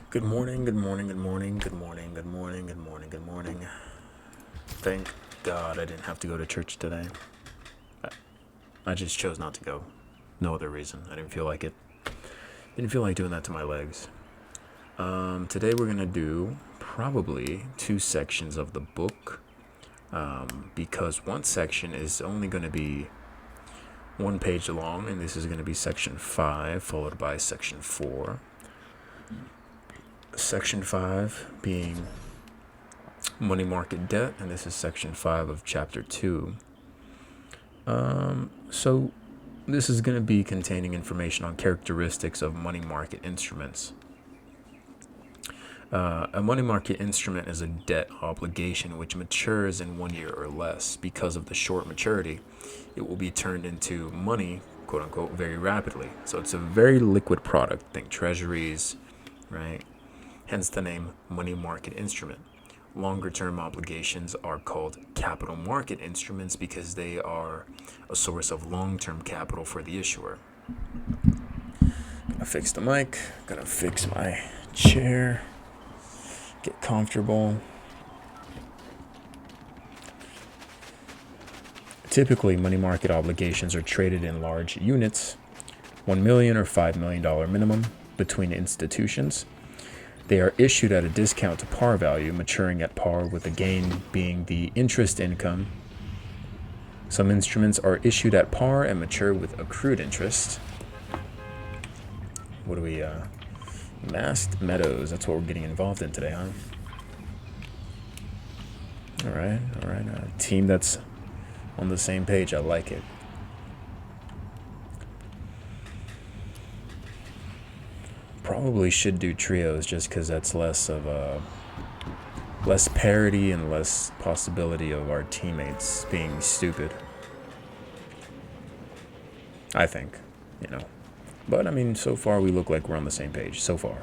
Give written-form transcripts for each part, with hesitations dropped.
Good morning, good morning, good morning, good morning, good morning, good morning, good morning. Thank God I didn't have to go to church today. I just chose not to go. No other reason. I didn't feel like it. Didn't feel like doing that to my legs. Today we're gonna do probably two sections of the book, because one section is only gonna be one page long, and this is gonna be section 5, followed by section 4. Section 5 being money market debt, and this is section 5 of chapter 2. So this is going to be containing information on characteristics of money market instruments. A money market instrument is a debt obligation which matures in 1 year or less. Because of the short maturity, it will be turned into money, quote unquote, very rapidly. So it's a very liquid product. Think treasuries, right? Hence the name money market instrument. Longer term obligations are called capital market instruments because they are a source of long term capital for the issuer. Gonna fix the mic, gonna fix my chair, get comfortable. Typically, money market obligations are traded in large units, $1 million or $5 million minimum, between institutions. They are issued at a discount to par value, maturing at par, with the gain being the interest income. Some instruments are issued at par and mature with accrued interest. What do we, masked meadows, that's what we're getting involved in today, huh? All right, a team that's on the same page, I like it. Probably should do trios just because that's less parity and less possibility of our teammates being stupid. I think, But I mean, so far we look like we're on the same page. So far.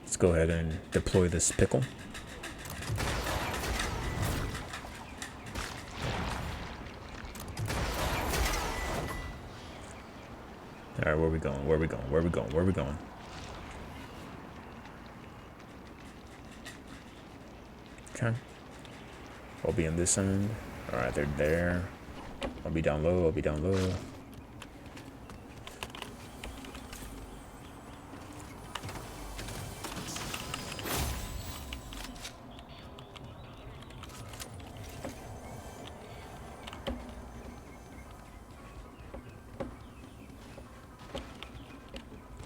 Let's go ahead and deploy this pickle. All right, where we going? Okay. I'll be on this end. All right, they're there. I'll be down low.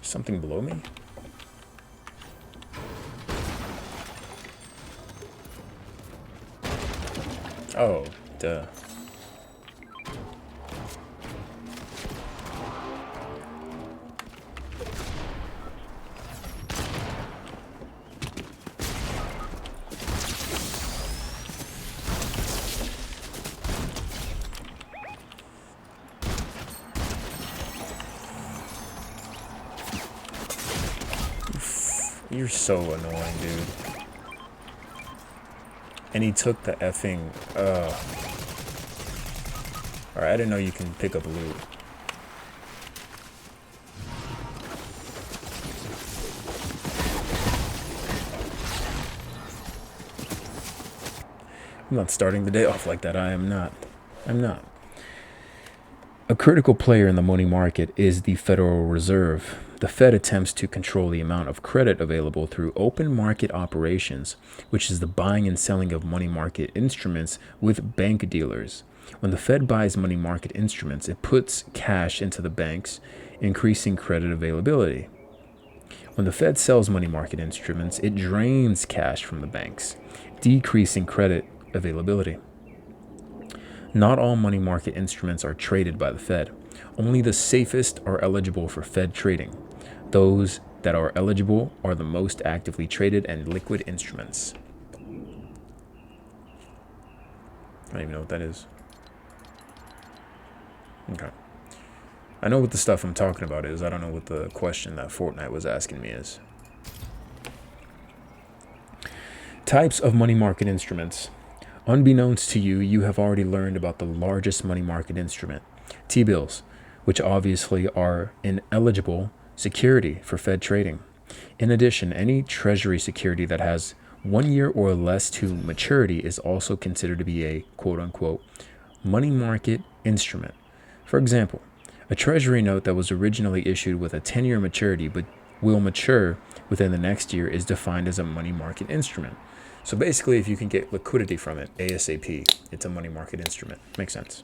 Something below me? Oh, duh. You're so annoying, dude. And he took the effing... Alright, I didn't know you can pick up loot. I'm not starting the day off like that. I'm not. A critical player in the money market is the Federal Reserve. The Fed attempts to control the amount of credit available through open market operations, which is the buying and selling of money market instruments with bank dealers. When the Fed buys money market instruments, it puts cash into the banks, increasing credit availability. When the Fed sells money market instruments, it drains cash from the banks, decreasing credit availability. Not all money market instruments are traded by the Fed. Only the safest are eligible for Fed trading. Those that are eligible are the most actively traded and liquid instruments. I don't even know what that is. Okay. I know what the stuff I'm talking about is. I don't know what the question that Fortnite was asking me is. Types of money market instruments. Unbeknownst to you, you have already learned about the largest money market instrument, T-bills, which obviously are ineligible security for Fed trading. In addition, any Treasury security that has 1 year or less to maturity is also considered to be a quote unquote money market instrument. For example, a Treasury note that was originally issued with a 10-year maturity but will mature within the next year is defined as a money market instrument. So basically, if you can get liquidity from it ASAP, it's a money market instrument. Makes sense.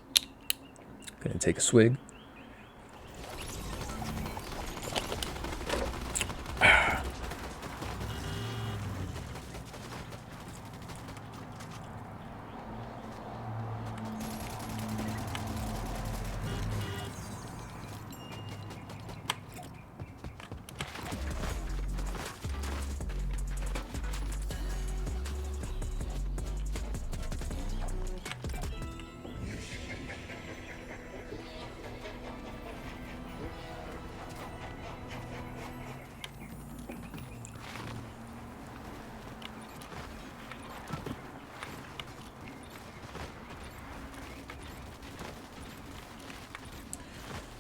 Gonna take a swig.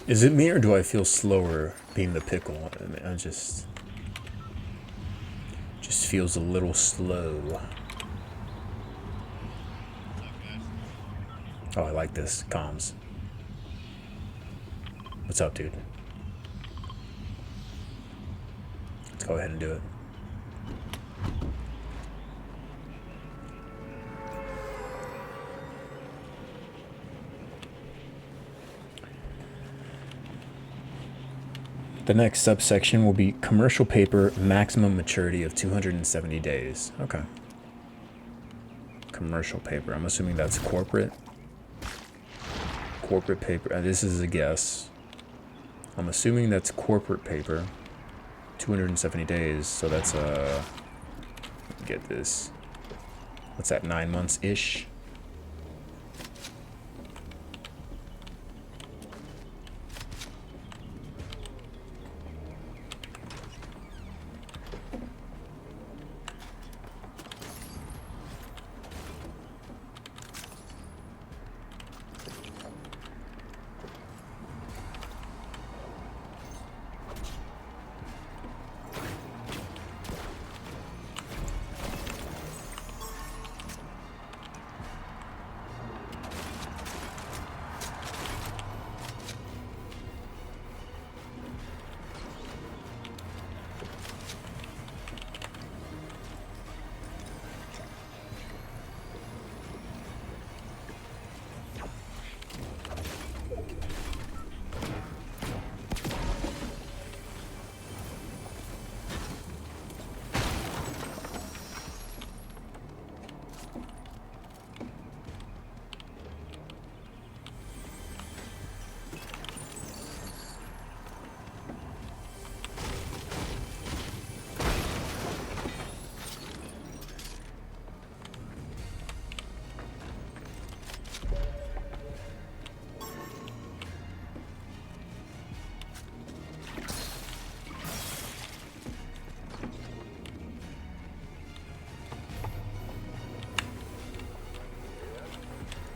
Is it me or do I feel slower being the pickle? I mean, I just feels a little slow. Oh, I like this. Comms. What's up, dude? Let's go ahead and do it. The next subsection will be commercial paper maximum maturity of 270 days. Okay. Commercial paper. I'm assuming that's corporate. Corporate paper. This is a guess. I'm assuming that's corporate paper. 270 days. So that's get this. What's that? 9 months-ish?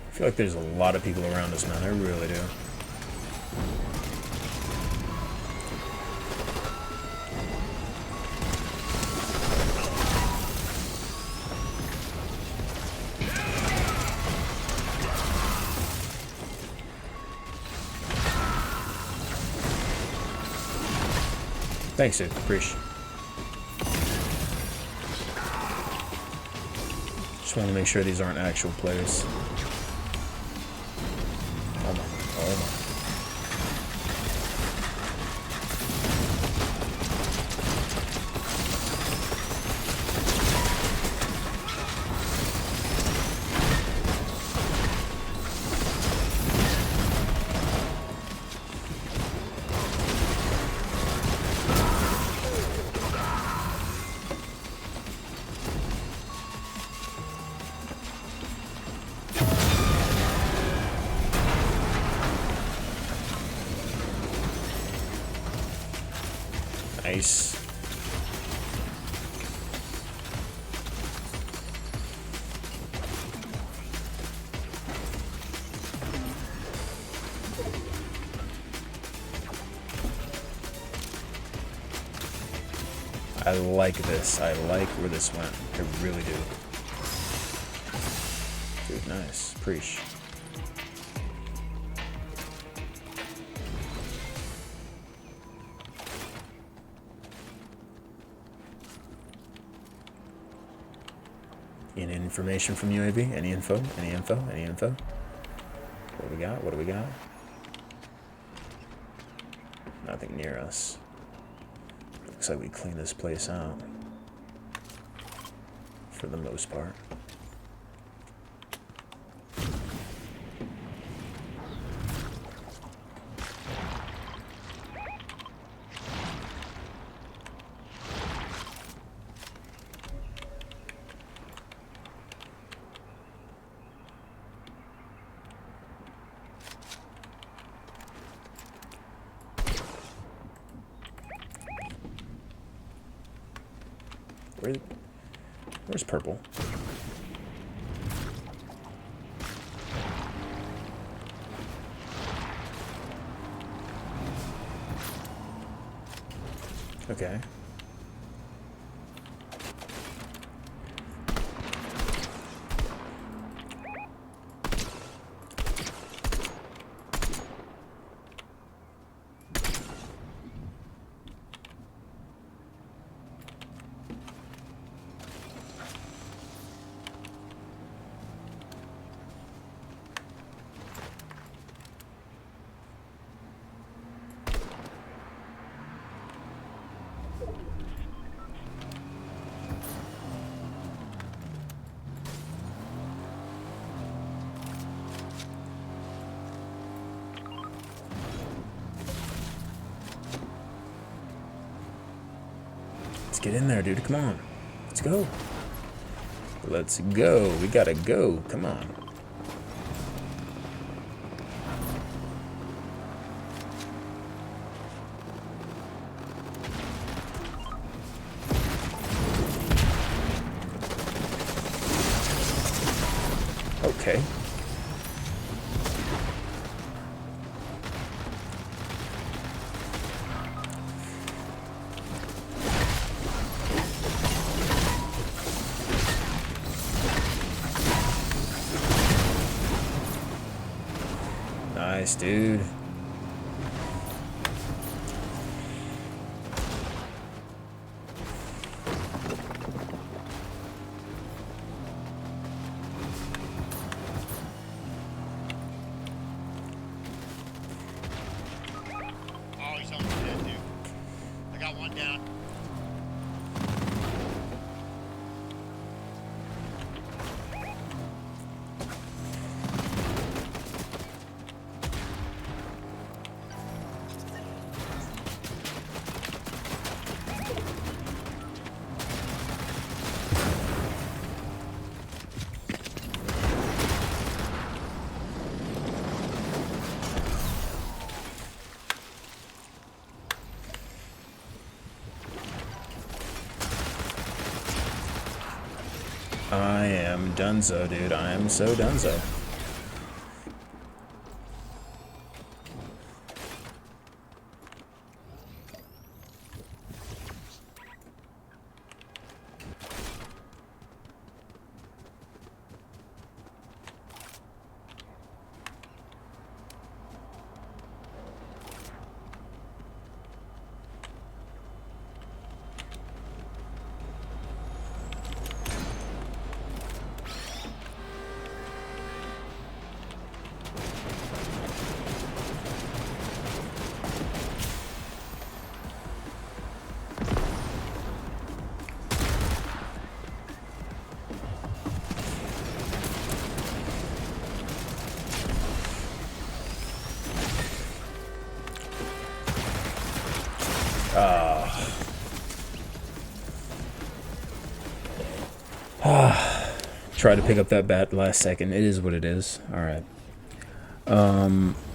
I feel like there's a lot of people around us, man. I really do. Thanks, dude. Appreciate it. Just want to make sure these aren't actual players. Oh my. Oh my. Nice. I like this. I like where this went. I really do. Dude, nice. Preach. Any information from UAV? Any info? Any info? Any info? What do we got? What do we got? Nothing near us. Looks like we cleaned this place out. For the most part. Where's purple? Okay. Let's get in there, dude. Come on. Let's go. Let's go. We gotta go. Come on. Okay. Nice, dude. Oh, he's almost dead, dude. I got one down. I am donezo, dude. I am so donezo. Try to pick up that bat last second. It is what it is. All right.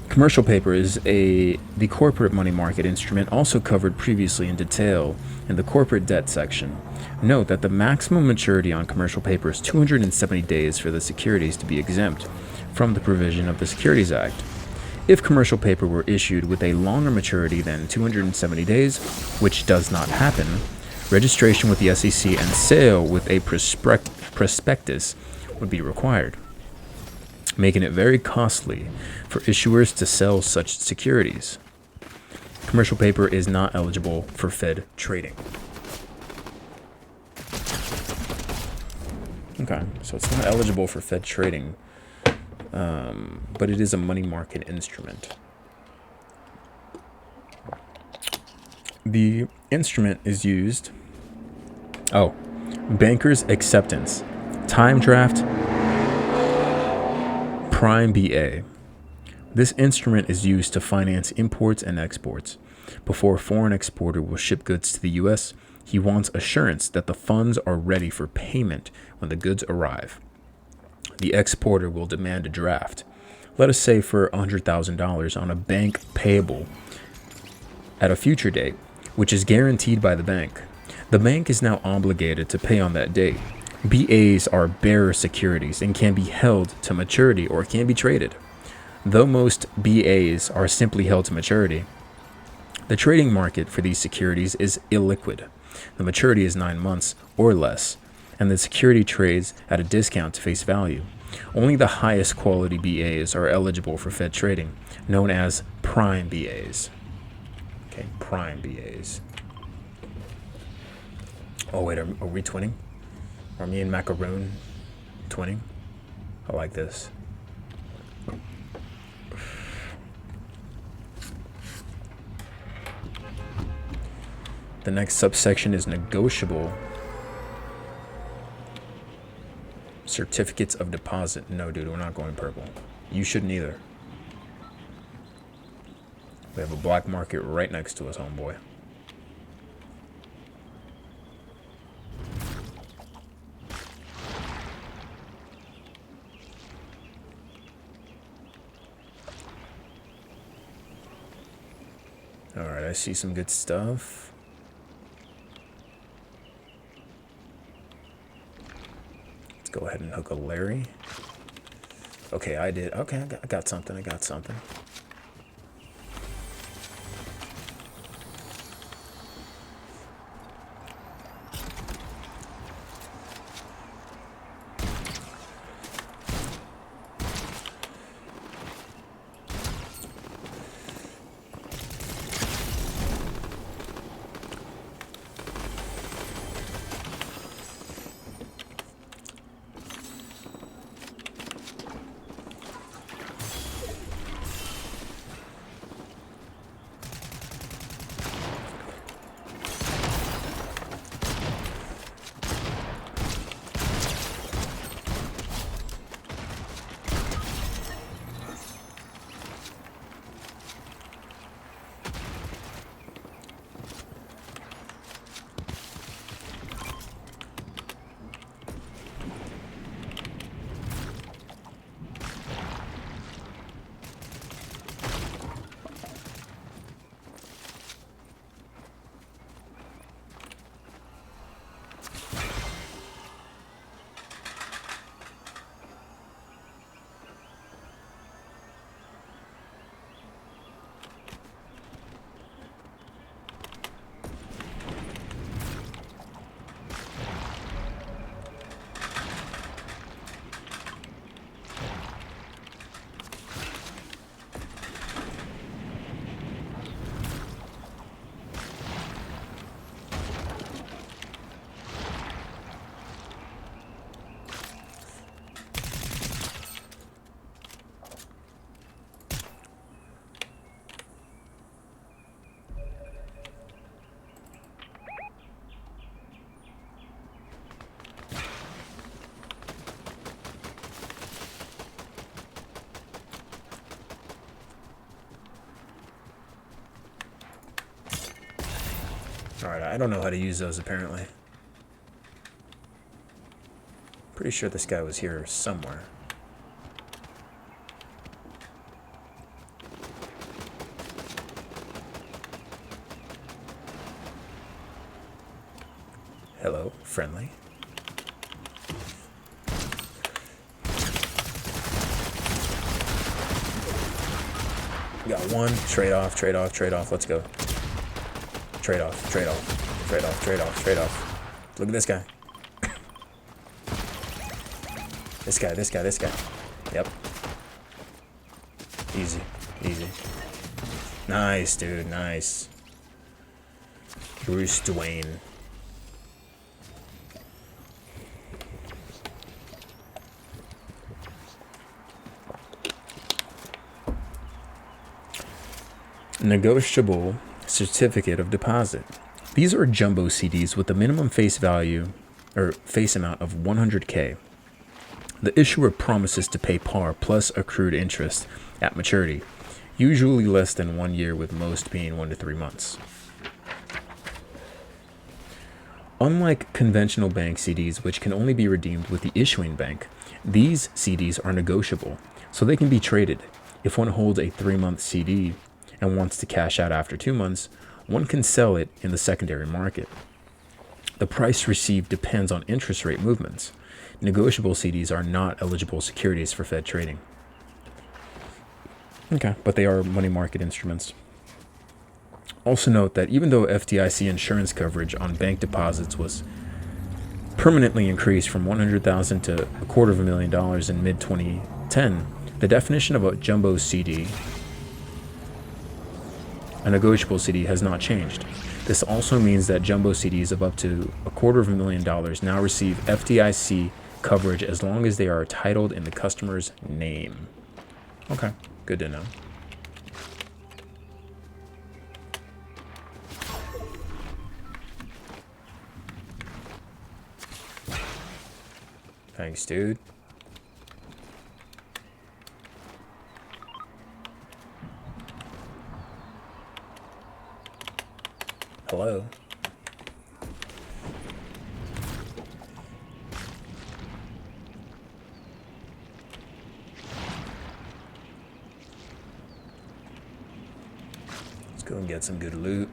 Commercial paper is the corporate money market instrument also covered previously in detail in the corporate debt section. Note that the maximum maturity on commercial paper is 270 days for the securities to be exempt from the provision of the Securities Act. If commercial paper were issued with a longer maturity than 270 days, which does not happen, Registration with the SEC and sale with a prospectus would be required, making it very costly for issuers to sell such securities. Commercial paper is not eligible for Fed trading. Okay, so it's not eligible for Fed trading, but it is a money market instrument. The instrument is used. Oh, banker's acceptance, time draft, prime BA. This instrument is used to finance imports and exports. Before a foreign exporter will ship goods to the U.S., he wants assurance that the funds are ready for payment when the goods arrive. The exporter will demand a draft, let us say for $100,000 on a bank payable at a future date, which is guaranteed by the bank. The bank is now obligated to pay on that date. BAs are bearer securities and can be held to maturity or can be traded. Though most BAs are simply held to maturity, the trading market for these securities is illiquid. The maturity is 9 months or less, and the security trades at a discount to face value. Only the highest quality BAs are eligible for Fed trading, known as prime BAs. Okay, prime BAs. Oh wait, are we twinning? Are me and Macaroon twinning? I like this. The next subsection is negotiable certificates of deposit. No, dude, we're not going purple. You shouldn't either. We have a black market right next to us, homeboy. All right, I see some good stuff. Let's go ahead and hook a Larry. Okay, I did. Okay, I got something. I got something. Alright, I don't know how to use those apparently. Pretty sure this guy was here somewhere. Hello, friendly. Got one. Trade off, trade off, trade off. Let's go. Trade off, trade off. Trade off, trade off, trade off. Look at this guy. This guy, this guy, this guy. Yep. Easy, easy. Nice, dude, nice. Bruce Dwayne. Negotiable certificate of deposit. These are jumbo CDs with a minimum face value or face amount of 100K. The issuer promises to pay par plus accrued interest at maturity, usually less than 1 year, with most being 1 to 3 months. Unlike conventional bank CDs, which can only be redeemed with the issuing bank, these CDs are negotiable, so they can be traded. If one holds a 3-month CD and wants to cash out after 2 months, one can sell it in the secondary market. The price received depends on interest rate movements. Negotiable CDs are not eligible securities for Fed trading. Okay, but they are money market instruments. Also note that even though FDIC insurance coverage on bank deposits was permanently increased from $100,000 to $250,000 in mid-2010, the definition of a jumbo CD, a negotiable CD, has not changed. This also means that jumbo CDs of up to $250,000 now receive FDIC coverage as long as they are titled in the customer's name. Okay, good to know. Thanks, dude. Hello. Let's go and get some good loot.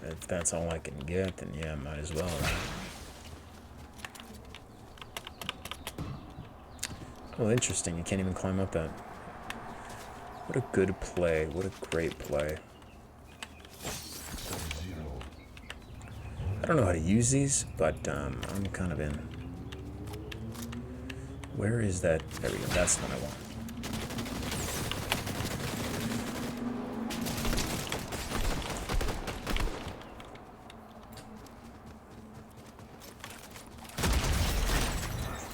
If that's all I can get, then yeah, might as well, right? Oh, interesting. You can't even climb up that. What a good play. What a great play. I don't know how to use these, but I'm kind of in. Where is that? There we go. That's what I want.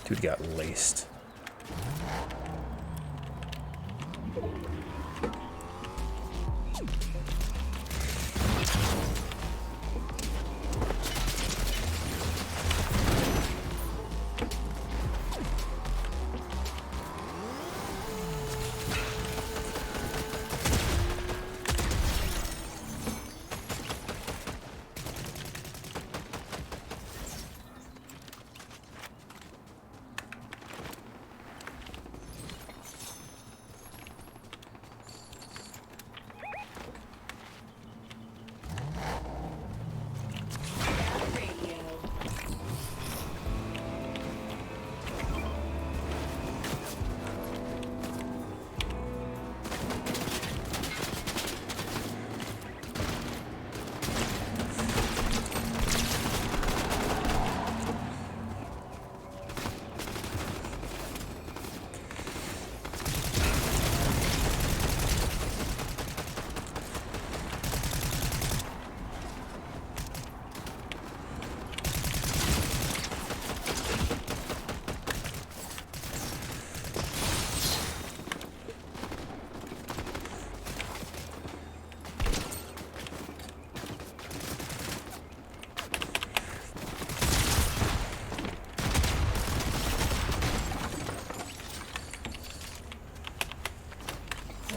Dude got laced.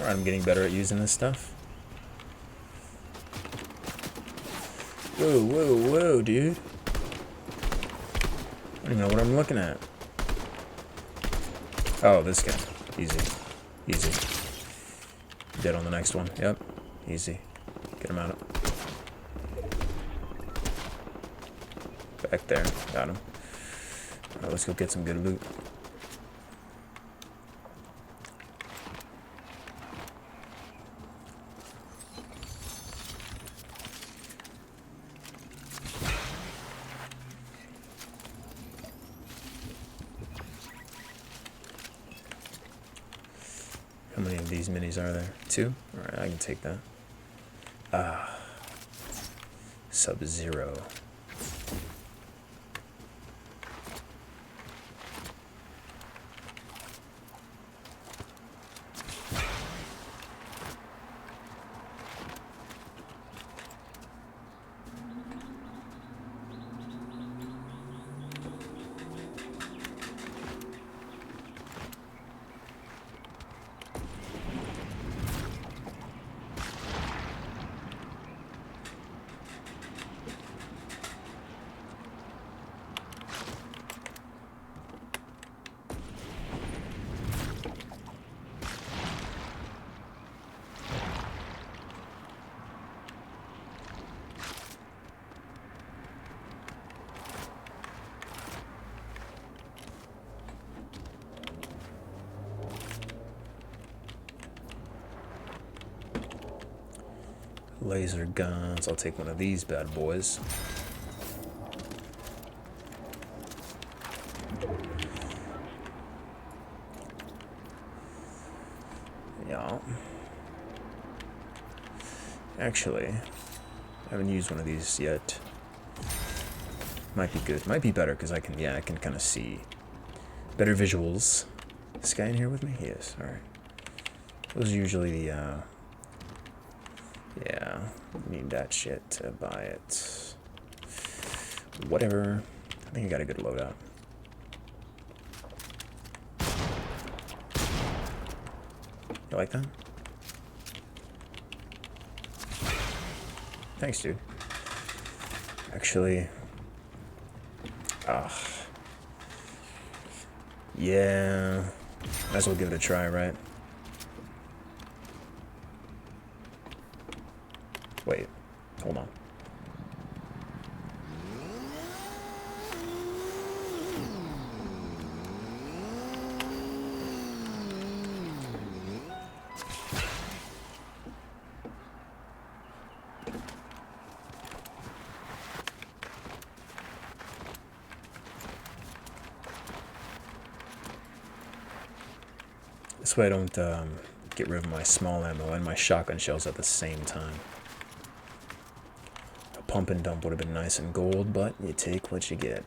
I'm getting better at using this stuff. Whoa, whoa, whoa, dude. I don't even know what I'm looking at. Oh, this guy. Easy. Easy. Dead on the next one. Yep. Easy. Get him out. Back there. Got him. Alright, let's go get some good loot. How many of these minis are there? 2? Alright, I can take that. Ah. Sub-Zero. Laser guns. I'll take one of these bad boys. Yeah. Actually, I haven't used one of these yet. Might be good. Might be better because I can kind of see better visuals. This guy in here with me? He is. All right. Those are usually the. Yeah, need that shit to buy it. Whatever. I think I got a good loadout. You like that? Thanks, dude. Actually, yeah, might as well give it a try, right? Wait, hold on. This way I don't get rid of my small ammo and my shotgun shells at the same time. A pump and dump would have been nice and gold, but you take what you get.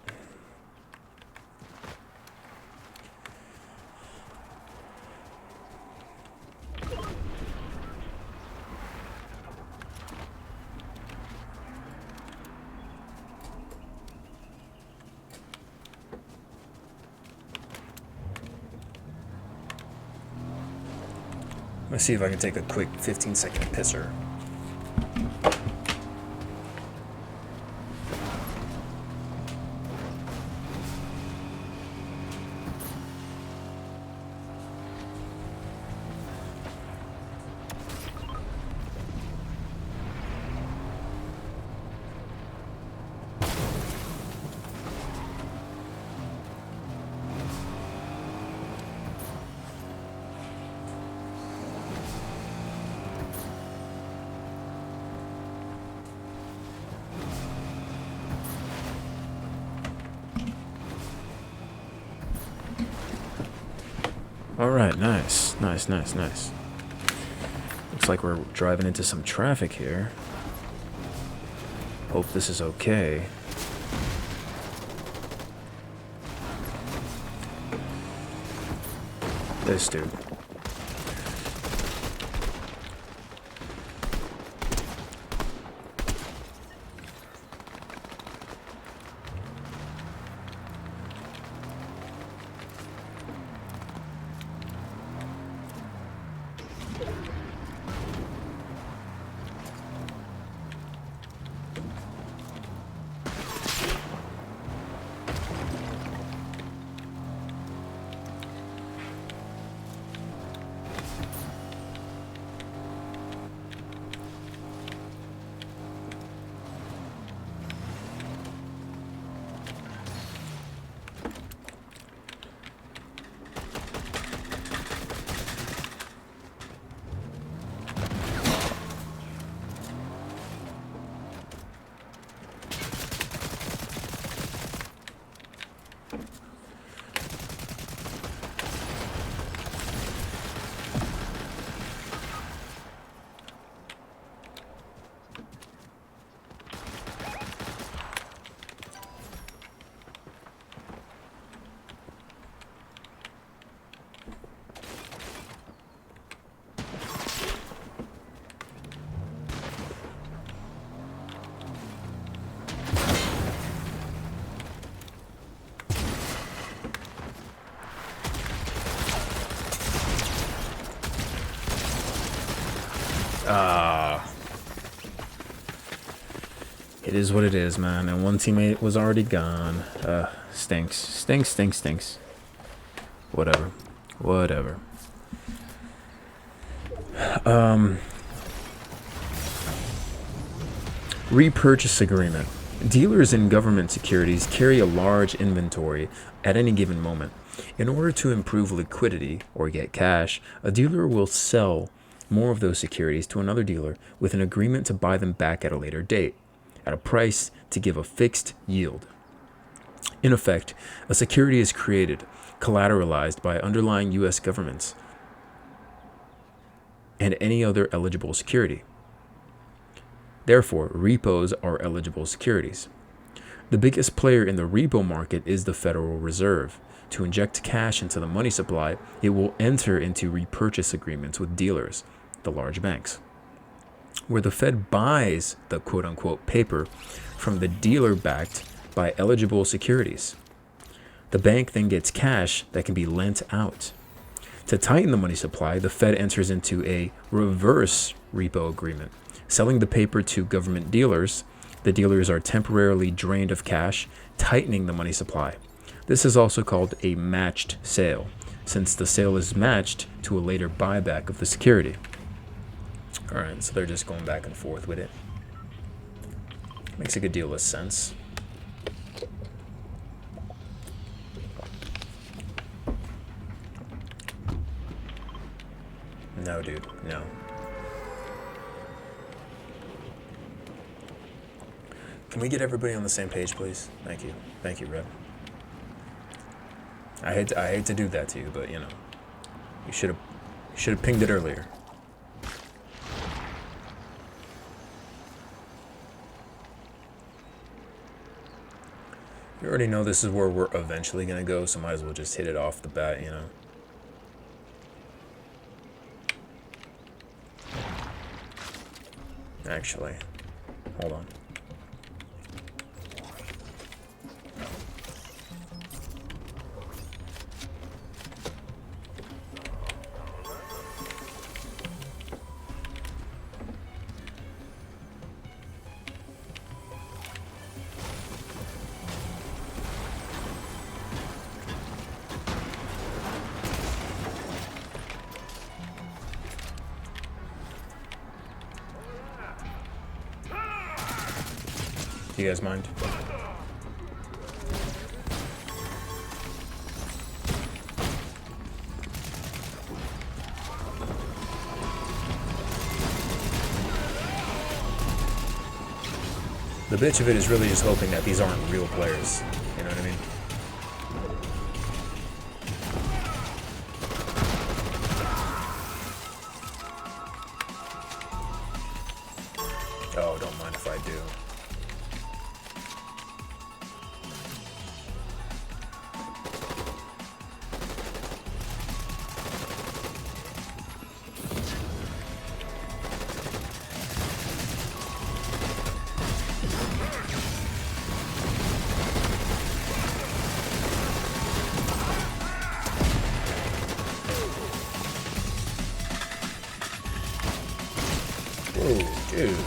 Let's see if I can take a quick 15-second pisser. Alright, nice. Nice. Looks like we're driving into some traffic here. Hope this is okay. This dude. Ah. It is what it is, man. And one teammate was already gone. Stinks. Stinks, stinks, stinks. Whatever. Whatever. Repurchase agreement. Dealers in government securities carry a large inventory at any given moment. In order to improve liquidity or get cash, a dealer will sell more of those securities to another dealer with an agreement to buy them back at a later date, at a price to give a fixed yield. In effect, a security is created, collateralized by underlying U.S. governments and any other eligible security. Therefore, repos are eligible securities. The biggest player in the repo market is the Federal Reserve. To inject cash into the money supply, it will enter into repurchase agreements with dealers, the large banks, where the Fed buys the quote-unquote paper from the dealer backed by eligible securities. The bank then gets cash that can be lent out. To tighten the money supply, the Fed enters into a reverse repo agreement, selling the paper to government dealers. The dealers are temporarily drained of cash, tightening the money supply. This is also called a matched sale, since the sale is matched to a later buyback of the security. All right, so they're just going back and forth with it. Makes a good deal of sense. No, dude, no. Can we get everybody on the same page, please? Thank you. Thank you, Red. I hate to do that to you, but you know, you should have pinged it earlier. You already know this is where we're eventually gonna go, so might as well just hit it off the bat, you know. Actually, hold on. Do you guys mind? The bitch of it is really just hoping that these aren't real players. You know what I mean? Oh, don't mind if I do. Whoa, dude.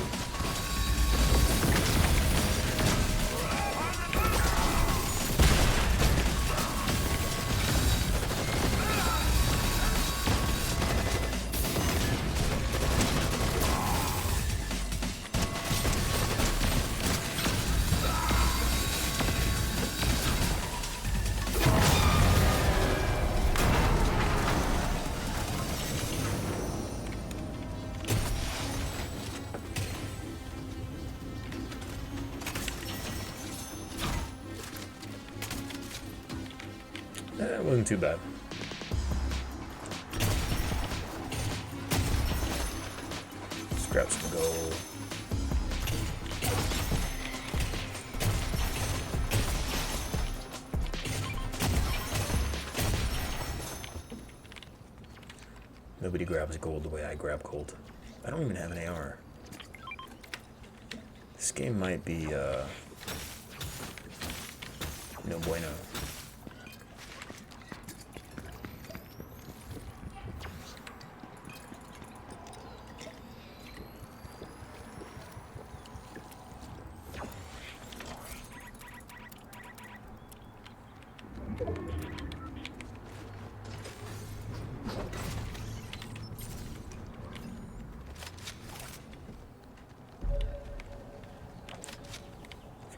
It wasn't too bad. Let's grab some gold. Nobody grabs gold the way I grab gold. I don't even have an AR. This game might be, no bueno.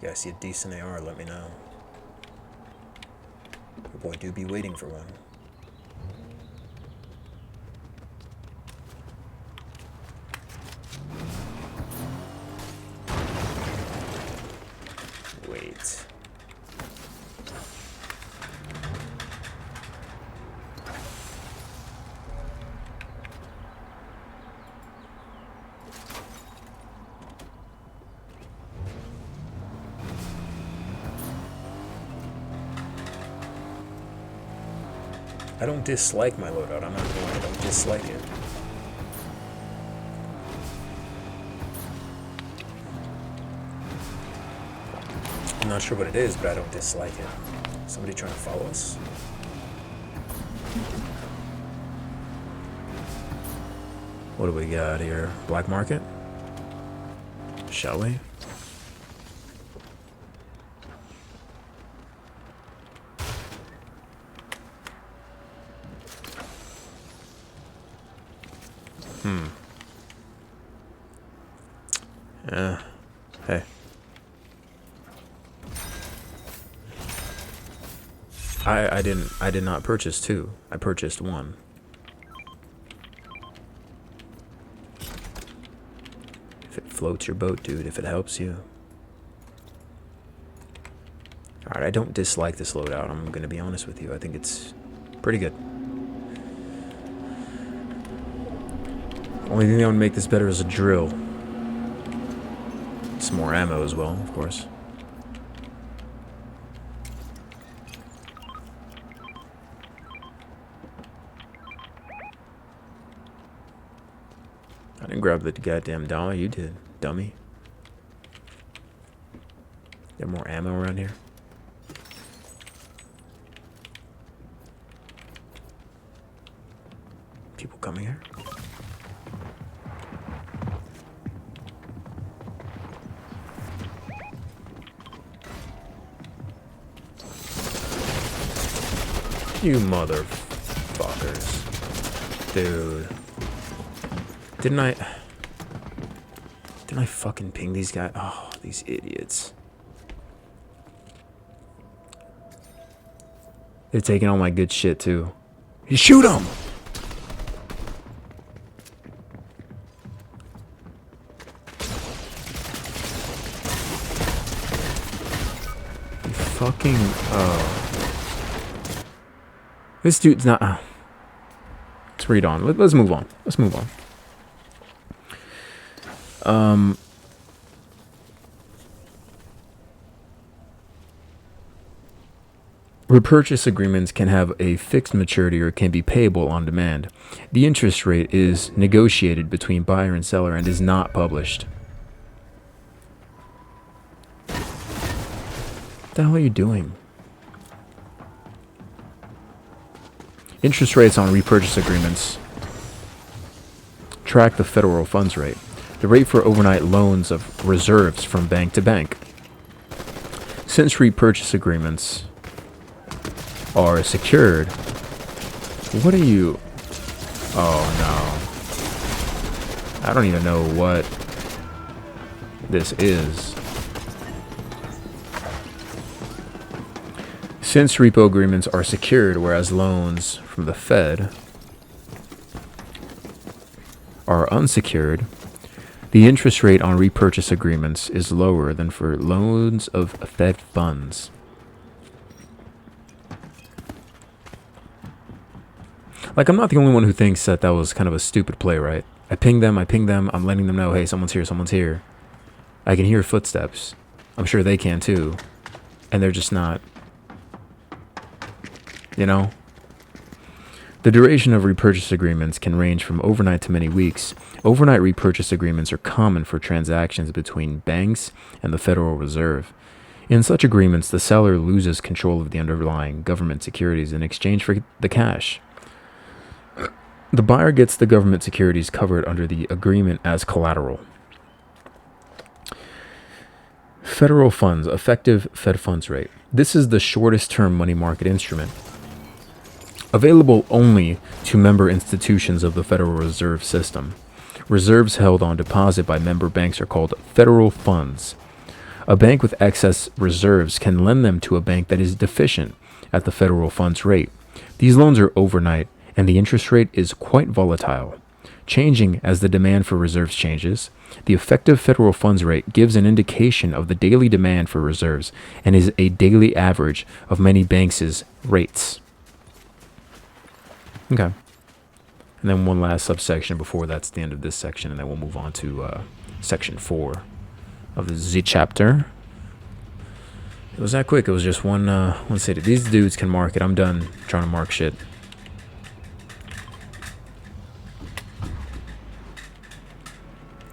you guys see a decent AR, let me know. Your boy do be waiting for one. Wait. I don't dislike my loadout. I'm not gonna lie, I don't dislike it. I'm not sure what it is, but I don't dislike it. Somebody trying to follow us? What do we got here? Black market? Shall we? Hey. I did not purchase two. I purchased one. If it floats your boat, dude, if it helps you. Alright, I don't dislike this loadout. I'm gonna be honest with you. I think it's pretty good. Only thing that would make this better is a drill. Some more ammo as well, of course. I didn't grab the goddamn dollar. You did, dummy. Got more ammo around here? People coming here? You motherfuckers. Dude. Didn't I fucking ping these guys? Oh, these idiots. They're taking all my good shit, too. You shoot them! You fucking... This dude's not... Let's read on. Let's move on. Let's move on. Repurchase agreements can have a fixed maturity or can be payable on demand. The interest rate is negotiated between buyer and seller and is not published. What the hell are you doing? Interest rates on repurchase agreements track the federal funds rate, the rate for overnight loans of reserves from bank to bank. Since repurchase agreements are secured, what are you... Oh no. I don't even know what this is. Since repo agreements are secured, whereas loans from the Fed are unsecured, the interest rate on repurchase agreements is lower than for loans of Fed funds. Like, I'm not the only one who thinks that that was kind of a stupid play, right? I ping them, I'm letting them know, hey, someone's here, someone's here. I can hear footsteps. I'm sure they can too. And they're just not... You know? The duration of repurchase agreements can range from overnight to many weeks. Overnight repurchase agreements are common for transactions between banks and the Federal Reserve. In such agreements, the seller loses control of the underlying government securities in exchange for the cash. The buyer gets the government securities covered under the agreement as collateral. Federal funds, effective Fed funds rate. This is the shortest term money market instrument, available only to member institutions of the Federal Reserve System. Reserves held on deposit by member banks are called federal funds. A bank with excess reserves can lend them to a bank that is deficient at the federal funds rate. These loans are overnight, and the interest rate is quite volatile, changing as the demand for reserves changes. The effective federal funds rate gives an indication of the daily demand for reserves and is a daily average of many banks' rates. Okay. And then one last subsection before that's the end of this section, and then we'll move on to section 4 of the Z chapter. It was that quick. It was just one city. These dudes can mark it. I'm done trying to mark shit.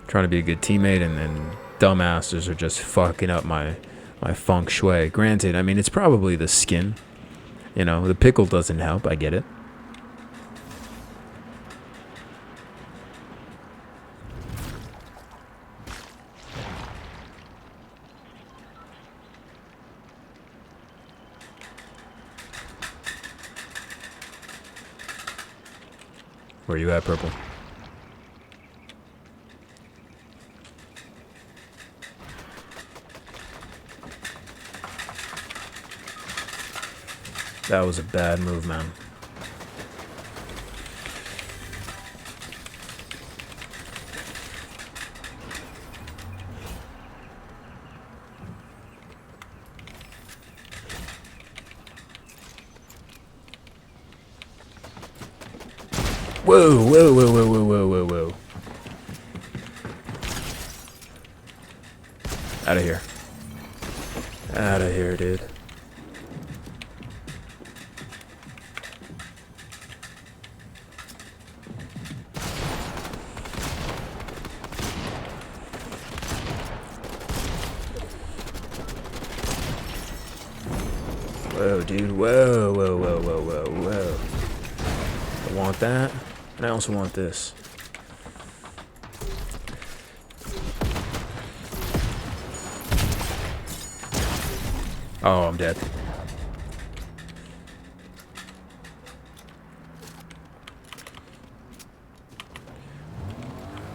Trying to be a good teammate, and then dumbasses are just fucking up my feng shui. Granted, I mean, it's probably the skin. You know, the pickle doesn't help. I get it. Where you at, Purple? That was a bad move, man. Whoa, whoa, whoa, whoa, whoa, whoa, whoa, whoa. Out of here. Out of here, dude. Whoa, dude. Whoa, whoa, whoa, whoa, whoa, whoa. I want that. And I also want this. Oh, I'm dead.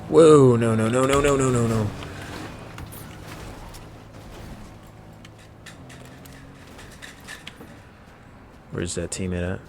Whoa, no, no, no, no, no, no, no, no. Where's that teammate at?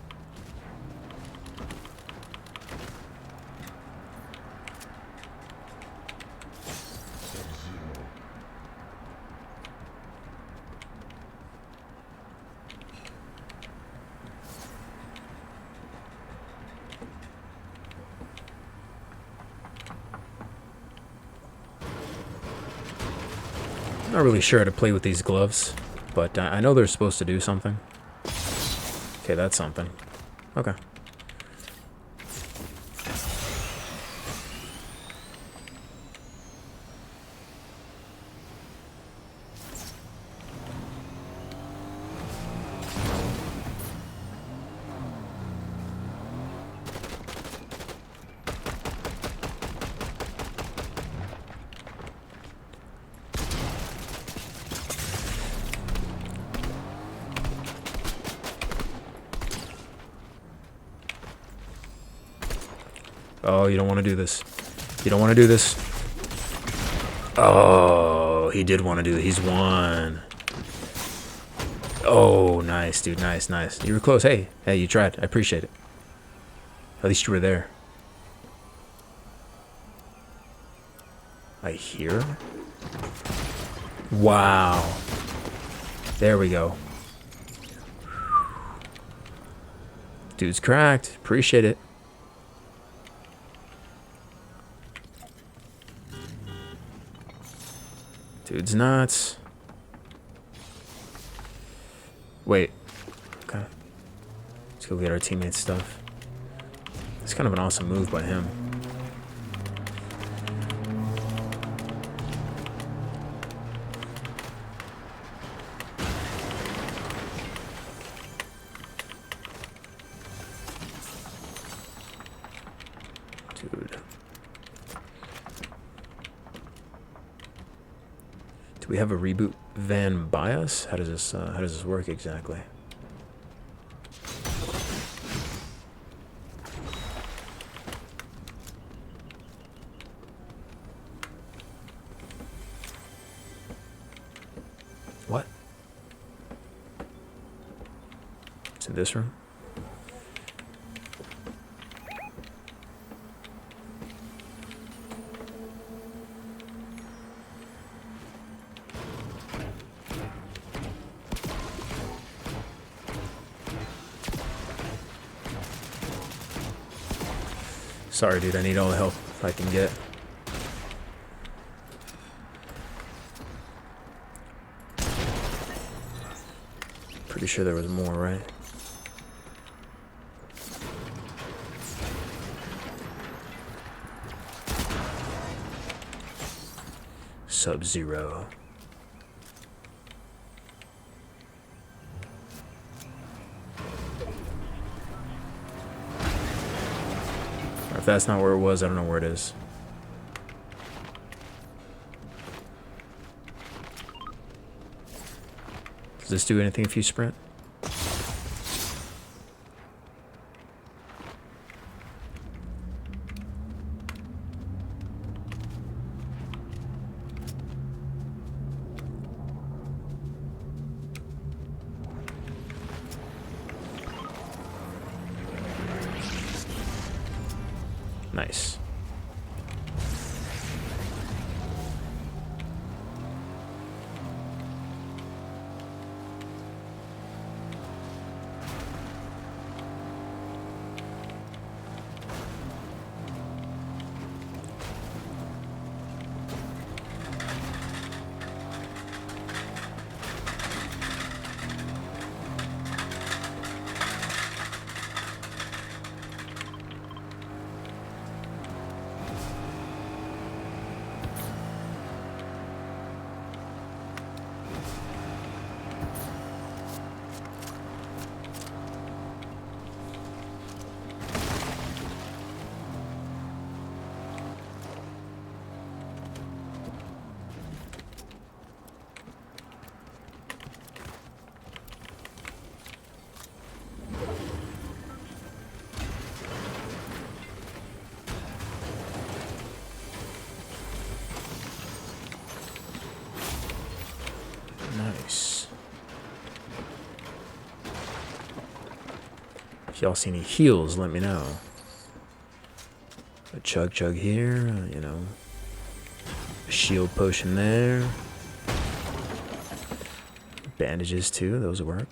Not really sure how to play with these gloves, but I know they're supposed to do something. Okay, that's something. Okay. Oh, you don't want to do this. You don't want to do this. Oh, he did want to do it. He's won. Oh, nice, dude. Nice, nice. You were close. Hey, hey, you tried. I appreciate it. At least you were there. I hear. Wow. There we go. Dude's cracked. Appreciate it. Dude's nuts. Wait. Okay. Let's go get our teammates' stuff. It's kind of an awesome move by him. Dude. Do we have a reboot van by us? How does this work exactly? It's in this room. Sorry, dude. I need all the help I can get. Pretty sure there was more, right? Sub-Zero. Or if that's not where it was, I don't know where it is. Does this do anything if you sprint? Nice. Nice. If y'all see any heals, let me know. A chug here, you know. A shield potion there. Bandages too, those work.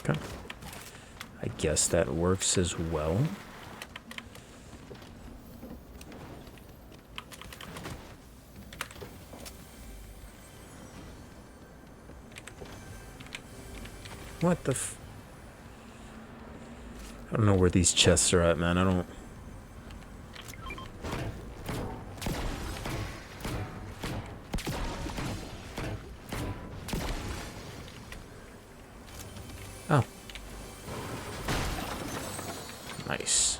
Okay. I guess that works as well. What the f... I don't know where these chests are at, man. I don't... Oh. Nice.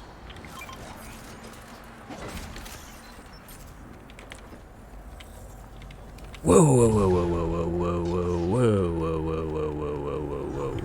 Whoa, whoa, whoa, whoa, whoa, whoa, whoa, whoa, whoa, whoa, whoa, whoa, whoa, whoa, whoa, whoa.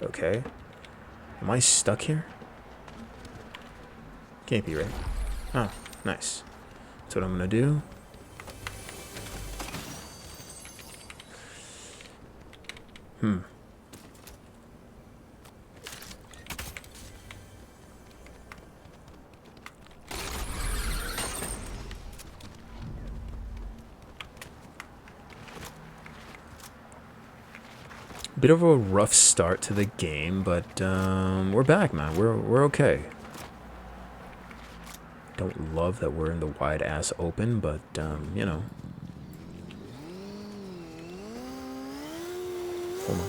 Okay. Am I stuck here? Can't be, right? Oh, nice. That's what I'm gonna do. Bit of a rough start to the game, but we're back, man. We're okay. Don't love that we're in the wide ass open, but you know. Hold on.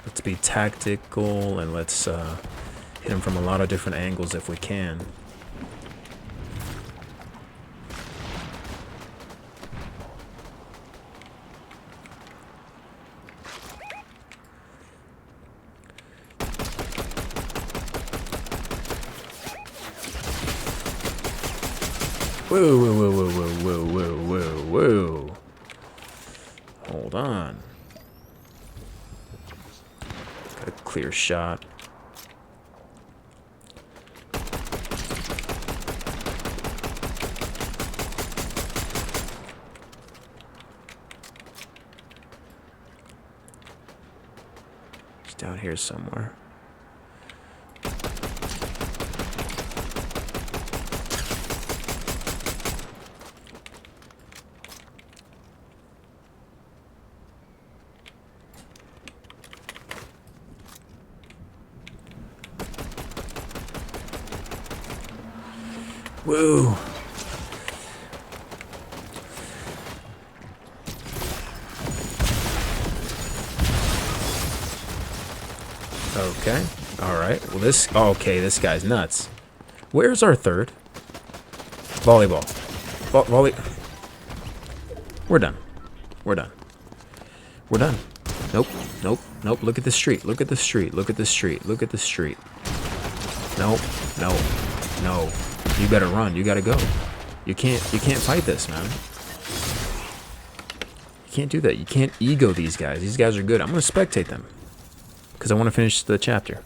Let's be tactical and let's hit him from a lot of different angles if we can. Whoa, whoa, whoa, whoa, whoa, whoa, whoa, whoa, whoa. Hold on. Got a clear shot. It's down here somewhere. Woo! Okay. Alright. Well, this... Okay, this guy's nuts. Where's our third? Volleyball. Volley... We're done. We're done. We're done. Nope. Nope. Nope. Look at the street. Look at the street. Look at the street. Look at the street. Nope. No. No. You better run. You gotta go. You can't fight this, man. You can't do that. You can't ego these guys. These guys are good. I'm gonna spectate them. Because I want to finish the chapter.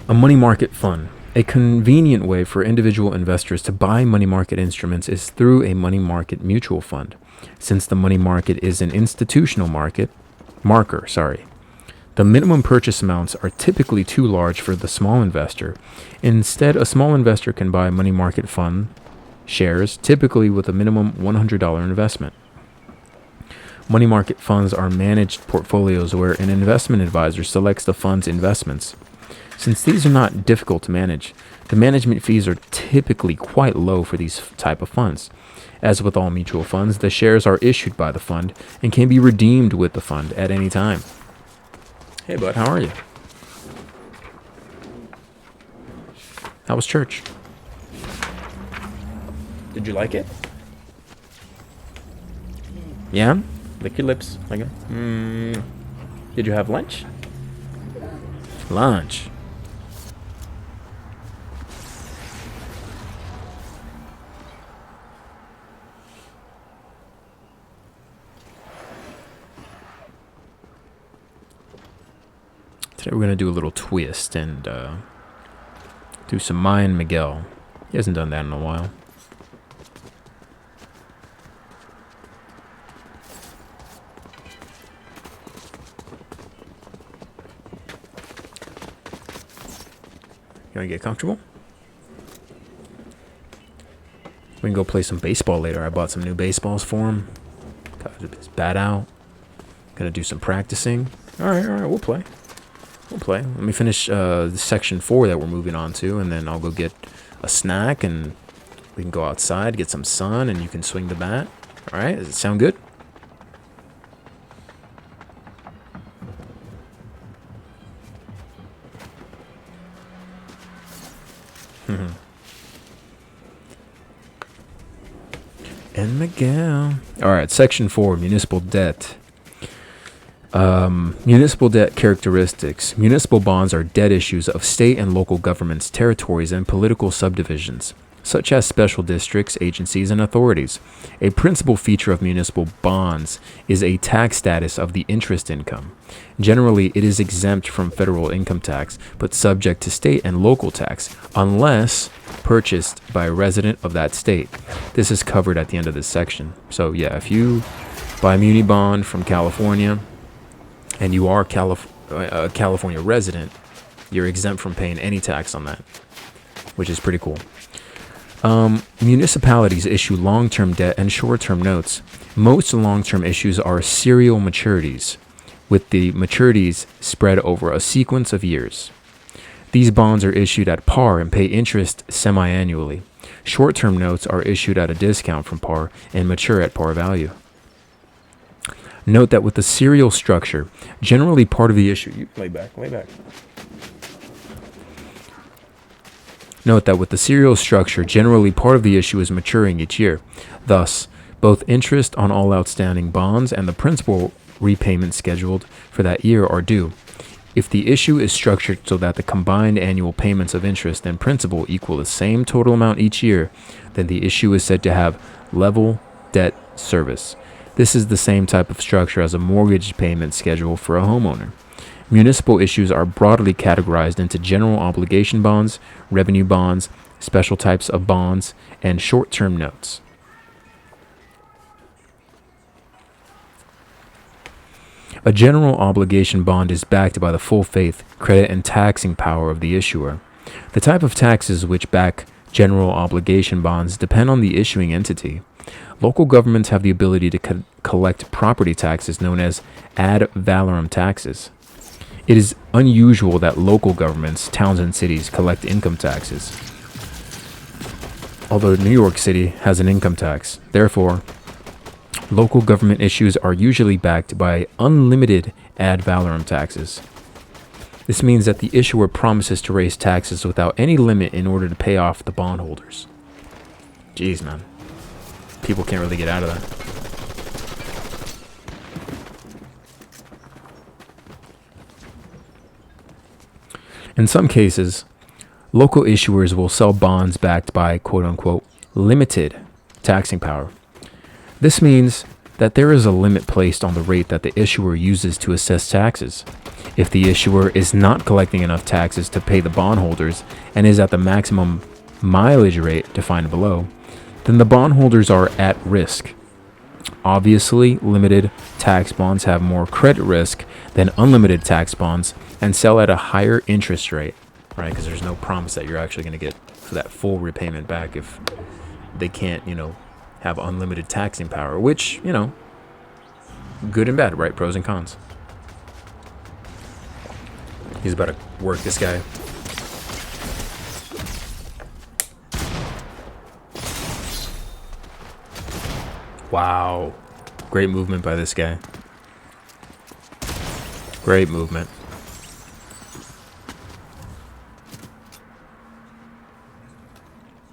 A money market fund. A convenient way for individual investors to buy money market instruments is through a money market mutual fund. Since the money market is an institutional marker, the minimum purchase amounts are typically too large for the small investor. Instead, a small investor can buy money market fund shares, typically with a minimum $100 investment. Money market funds are managed portfolios where an investment advisor selects the fund's investments. Since these are not difficult to manage, the management fees are typically quite low for these type of funds. As with all mutual funds, the shares are issued by the fund and can be redeemed with the fund at any time. Hey, bud, how are you? How was church? Did you like it? Yeah? Lick your lips. Like it. Did you have lunch? Lunch. Today we're going to do a little twist and do some Maya and Miguel. He hasn't done that in a while. You want to get comfortable? We can go play some baseball later. I bought some new baseballs for him. Got his bat out. Gonna do some practicing. Alright, we'll play. We'll play. Let me finish the section 4 that we're moving on to, and then I'll go get a snack, and we can go outside, get some sun, and you can swing the bat. All right? Does it sound good? And Miguel. All right, section 4, municipal debt. Municipal debt characteristics. Municipal bonds are debt issues of state and local governments, territories, and political subdivisions, such as special districts, agencies, and authorities. A principal feature of municipal bonds is a tax status of the interest income. Generally, it is exempt from federal income tax, but subject to state and local tax, unless purchased by a resident of that state. This is covered at the end of this section. So yeah, if you buy a muni bond from California, and you are a California resident, you're exempt from paying any tax on that, which is pretty cool. Municipalities issue long-term debt and short-term notes. Most long-term issues are serial maturities, with the maturities spread over a sequence of years. These bonds are issued at par and pay interest semi-annually. Short-term notes are issued at a discount from par and mature at par value. Note that with the serial structure, generally part of the issue. Lay back. Note that with the serial structure, generally part of the issue is maturing each year. Thus, both interest on all outstanding bonds and the principal repayment scheduled for that year are due. If the issue is structured so that the combined annual payments of interest and principal equal the same total amount each year, then the issue is said to have level debt service. This is the same type of structure as a mortgage payment schedule for a homeowner. Municipal issues are broadly categorized into general obligation bonds, revenue bonds, special types of bonds, and short-term notes. A general obligation bond is backed by the full faith, credit, and taxing power of the issuer. The type of taxes which back general obligation bonds depend on the issuing entity. Local governments have the ability to collect property taxes known as ad valorem taxes. It is unusual that local governments, towns, and cities collect income taxes. Although New York City has an income tax, therefore, local government issues are usually backed by unlimited ad valorem taxes. This means that the issuer promises to raise taxes without any limit in order to pay off the bondholders. Jeez, man. People can't really get out of that. In some cases, local issuers will sell bonds backed by quote-unquote limited taxing power. This means that there is a limit placed on the rate that the issuer uses to assess taxes. If the issuer is not collecting enough taxes to pay the bondholders and is at the maximum mileage rate defined below, then the bondholders are at risk. Obviously, limited tax bonds have more credit risk than unlimited tax bonds and sell at a higher interest rate, right? Because there's no promise that you're actually going to get that full repayment back if they can't, have unlimited taxing power, which, good and bad, right? Pros and cons. He's about to work this guy. Wow. Great movement by this guy. Great movement.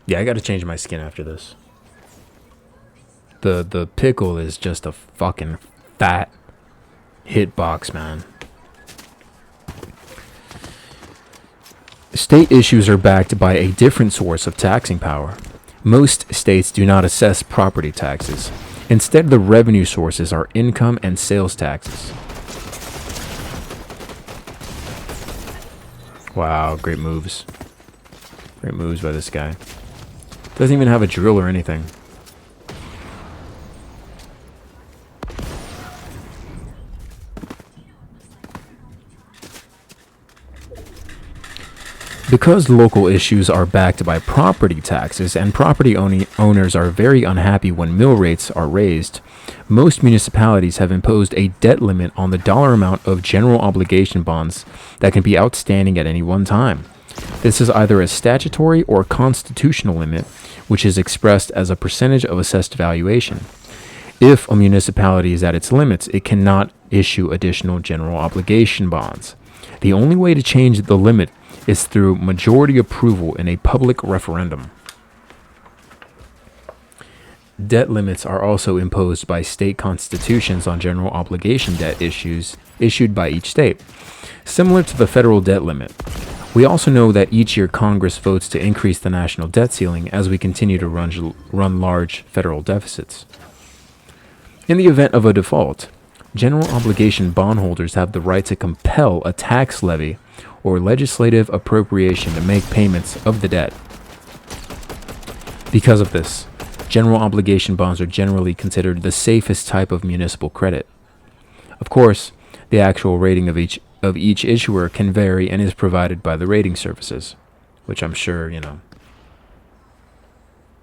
Yeah, I gotta change my skin after this. The pickle is just a fucking fat hitbox, man. State issues are backed by a different source of taxing power. Most states do not assess property taxes. Instead, the revenue sources are income and sales taxes. Wow, great moves. Great moves by this guy. Doesn't even have a drill or anything. Because local issues are backed by property taxes and property owners are very unhappy when mill rates are raised, most municipalities have imposed a debt limit on the dollar amount of general obligation bonds that can be outstanding at any one time. This is either a statutory or constitutional limit, which is expressed as a percentage of assessed valuation. If a municipality is at its limits, it cannot issue additional general obligation bonds. The only way to change the limit is through majority approval in a public referendum. Debt limits are also imposed by state constitutions on general obligation debt issues issued by each state, similar to the federal debt limit. We also know that each year Congress votes to increase the national debt ceiling as we continue to run large federal deficits. In the event of a default, general obligation bondholders have the right to compel a tax levy or legislative appropriation to make payments of the debt. Because of this, general obligation bonds are generally considered the safest type of municipal credit. Of course, the actual rating of each issuer can vary and is provided by the rating services, which I'm sure,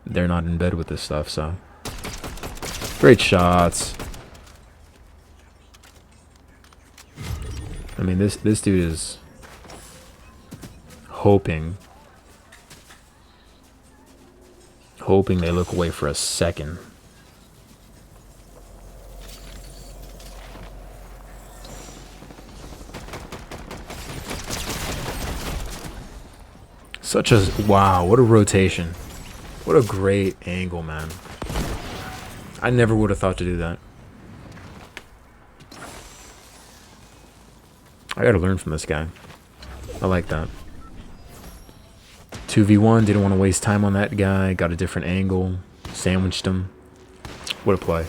they're not in bed with this stuff, so. Great shots. I mean, this dude is hoping they look away for a second. Wow, what a rotation. What a great angle, man. I never would have thought to do that. I gotta learn from this guy. I like that. 2v1, didn't want to waste time on that guy. Got a different angle. Sandwiched him. What a play.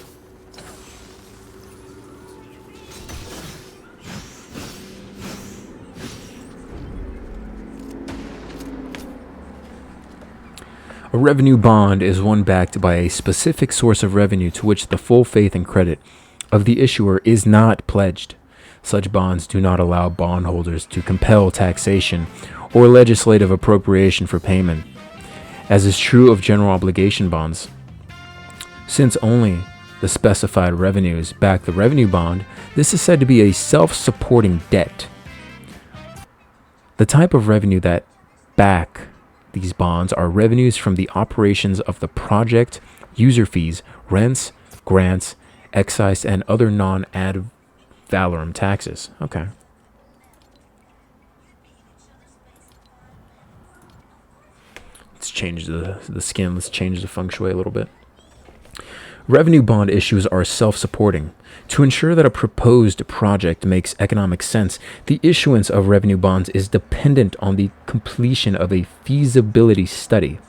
A revenue bond is one backed by a specific source of revenue to which the full faith and credit of the issuer is not pledged. Such bonds do not allow bondholders to compel taxation or legislative appropriation for payment, as is true of general obligation bonds. Since only the specified revenues back the revenue bond, this is said to be a self-supporting debt. The type of revenue that back these bonds are revenues from the operations of the project, user fees, rents, grants, excise, and other non-ad valorem taxes. Okay. Let's change the skin. Let's change the feng shui a little bit. Revenue bond issues are self-supporting. To ensure that a proposed project makes economic sense, the issuance of revenue bonds is dependent on the completion of a feasibility study.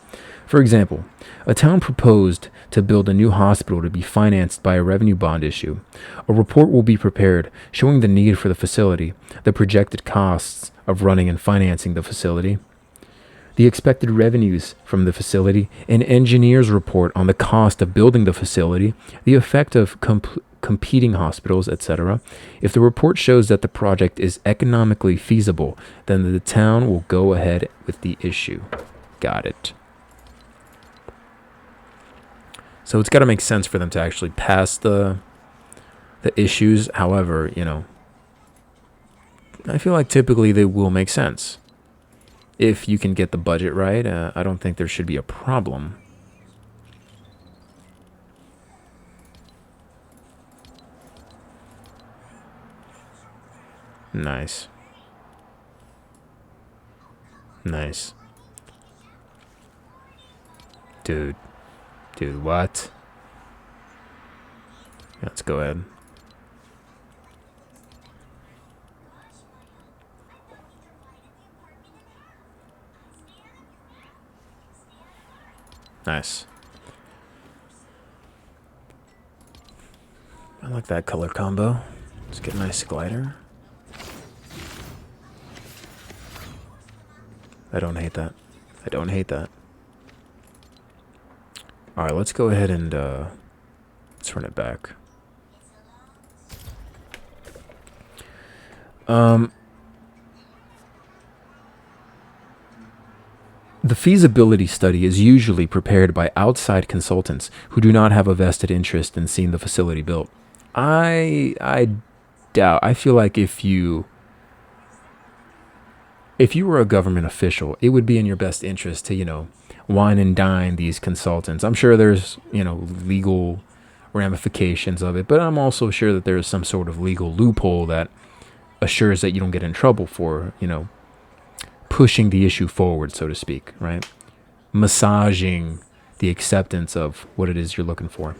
For example, a town proposed to build a new hospital to be financed by a revenue bond issue. A report will be prepared showing the need for the facility, the projected costs of running and financing the facility, the expected revenues from the facility, an engineer's report on the cost of building the facility, the effect of competing hospitals, etc. If the report shows that the project is economically feasible, then the town will go ahead with the issue. Got it. So it's got to make sense for them to actually pass the issues. However, I feel like typically they will make sense. If you can get the budget right, I don't think there should be a problem. Nice. Nice. Dude, what? Let's go ahead. Nice. I like that color combo. Let's get a nice glider. I don't hate that. I don't hate that. All right, let's go ahead and let's run it back. The feasibility study is usually prepared by outside consultants who do not have a vested interest in seeing the facility built. I doubt. I feel like if you were a government official, it would be in your best interest to, wine and dine these consultants. I'm sure there's, legal ramifications of it, but I'm also sure that there's some sort of legal loophole that assures that you don't get in trouble for, pushing the issue forward, so to speak, right? Massaging the acceptance of what it is you're looking for.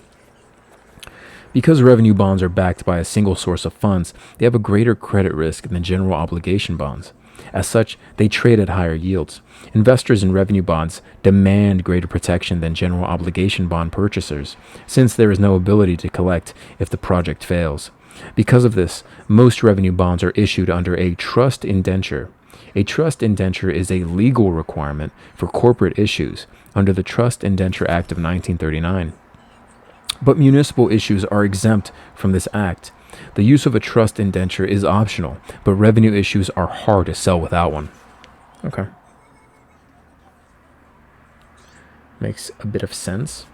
Because revenue bonds are backed by a single source of funds, they have a greater credit risk than general obligation bonds. As such, they trade at higher yields. Investors in revenue bonds demand greater protection than general obligation bond purchasers, since there is no ability to collect if the project fails. Because of this, most revenue bonds are issued under a trust indenture. A trust indenture is a legal requirement for corporate issues under the Trust Indenture Act of 1939. But municipal issues are exempt from this act. The use of a trust indenture is optional, but revenue issues are hard to sell without one. Okay. Makes a bit of sense.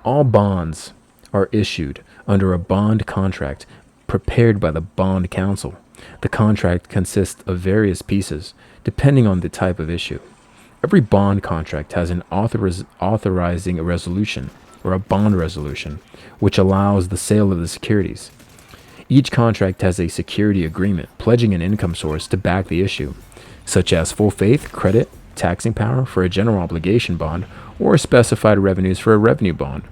All bonds are issued under a bond contract prepared by the bond counsel. The contract consists of various pieces, depending on the type of issue. Every bond contract has an authorizing a resolution, or a bond resolution, which allows the sale of the securities. Each contract has a security agreement pledging an income source to back the issue, such as full faith, credit, taxing power for a general obligation bond, or specified revenues for a revenue bond.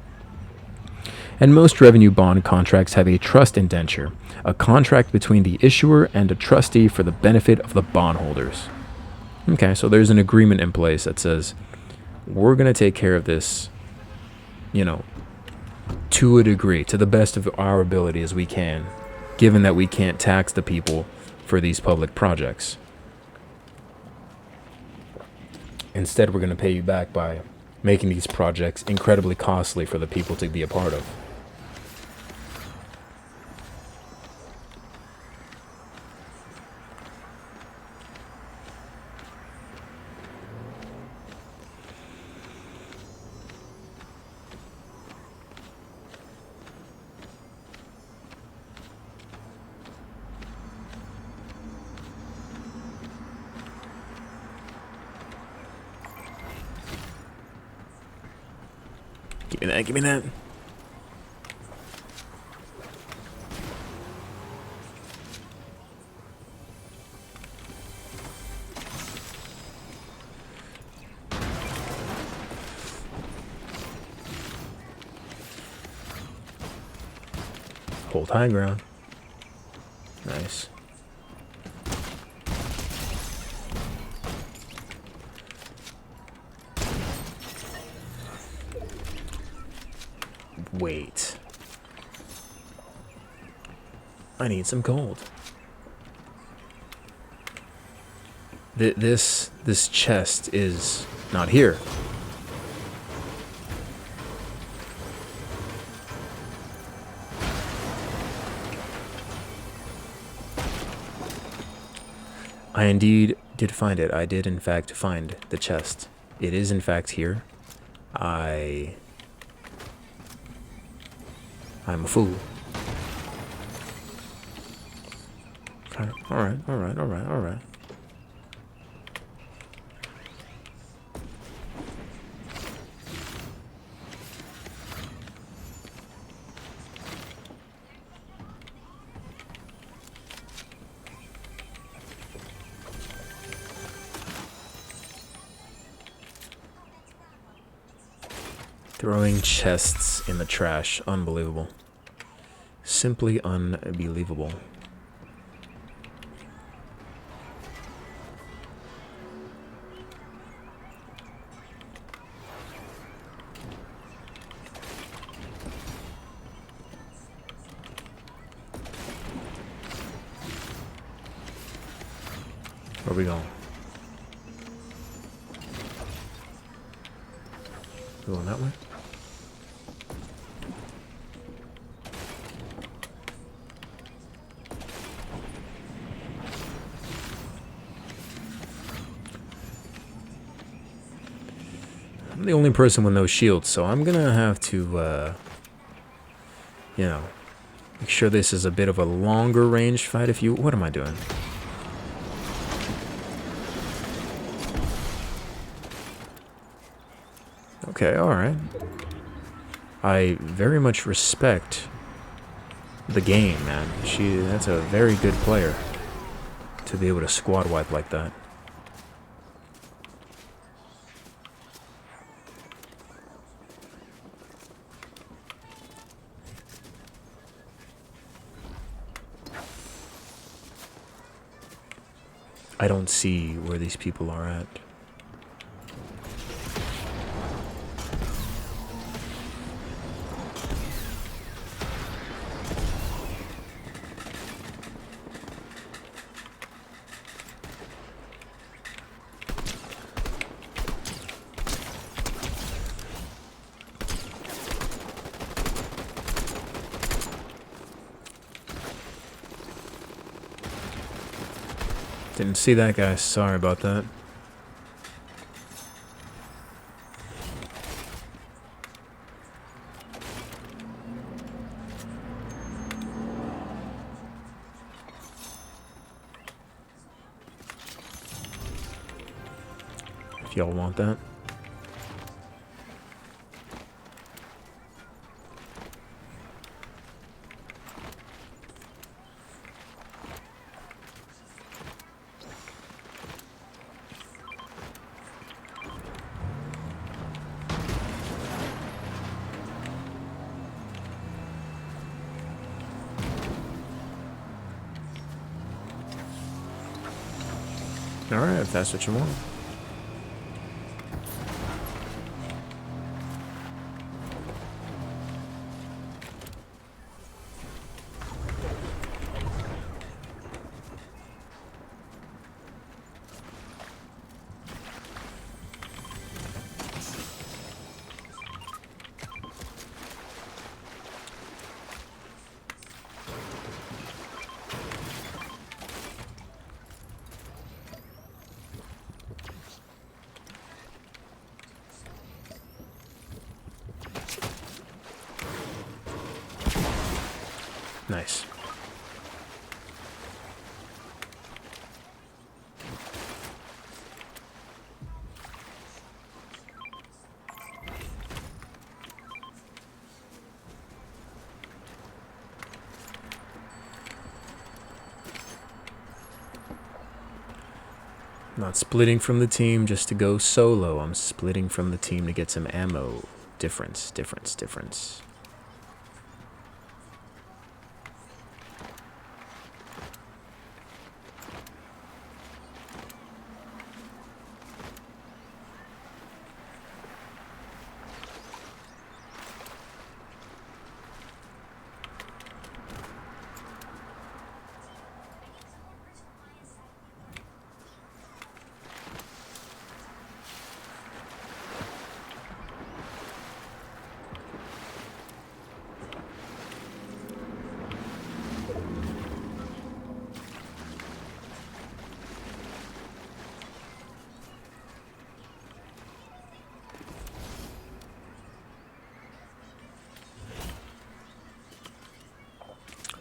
And most revenue bond contracts have a trust indenture, a contract between the issuer and a trustee for the benefit of the bondholders. Okay, so there's an agreement in place that says, we're going to take care of this, to a degree, to the best of our ability as we can, given that we can't tax the people for these public projects. Instead, we're going to pay you back by making these projects incredibly costly for the people to be a part of. Give me that, give me that. Hold high ground. Nice. Wait. I need some gold. This chest is not here. I indeed did find it. I did in fact find the chest. It is in fact here. I'm a fool. Okay. Alright. Throwing chests in the trash. Unbelievable. Simply unbelievable. Where are we going? We going that way? I'm the only person with no shield, so I'm gonna have to, make sure this is a bit of a longer range fight. What am I doing? Okay, alright. I very much respect the game, man. That's a very good player to be able to squad wipe like that. I don't see where these people are at. Didn't see that guy. Sorry about that. If y'all want that. Alright, if that's what you want. Nice. Not splitting from the team just to go solo. I'm splitting from the team to get some ammo. Difference, difference, difference.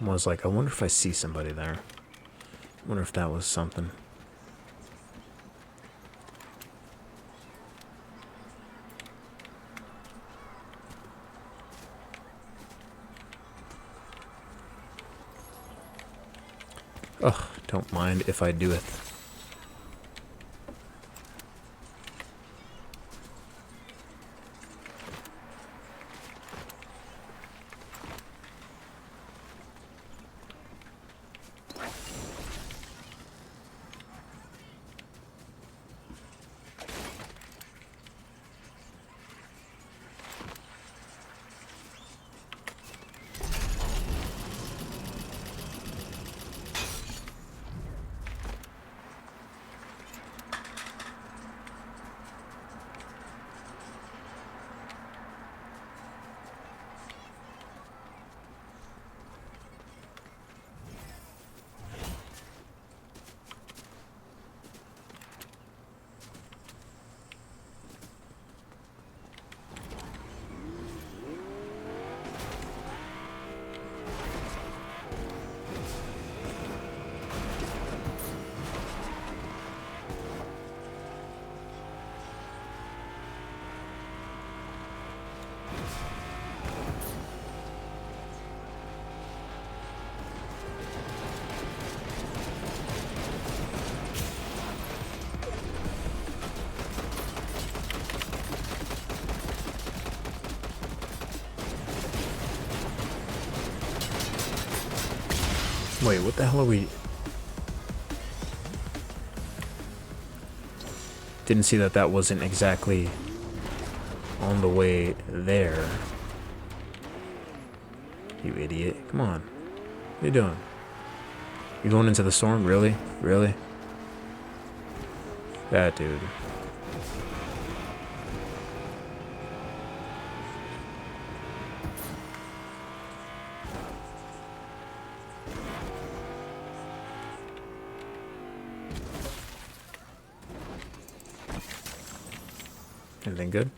I was like, I wonder if I see somebody there. I wonder if that was something. Ugh, don't mind if I do it. Wait, what the hell are we... Didn't see that that wasn't exactly on the way there. You idiot. Come on. What are you doing? You going into the storm? Really? Really? That dude. Anything good?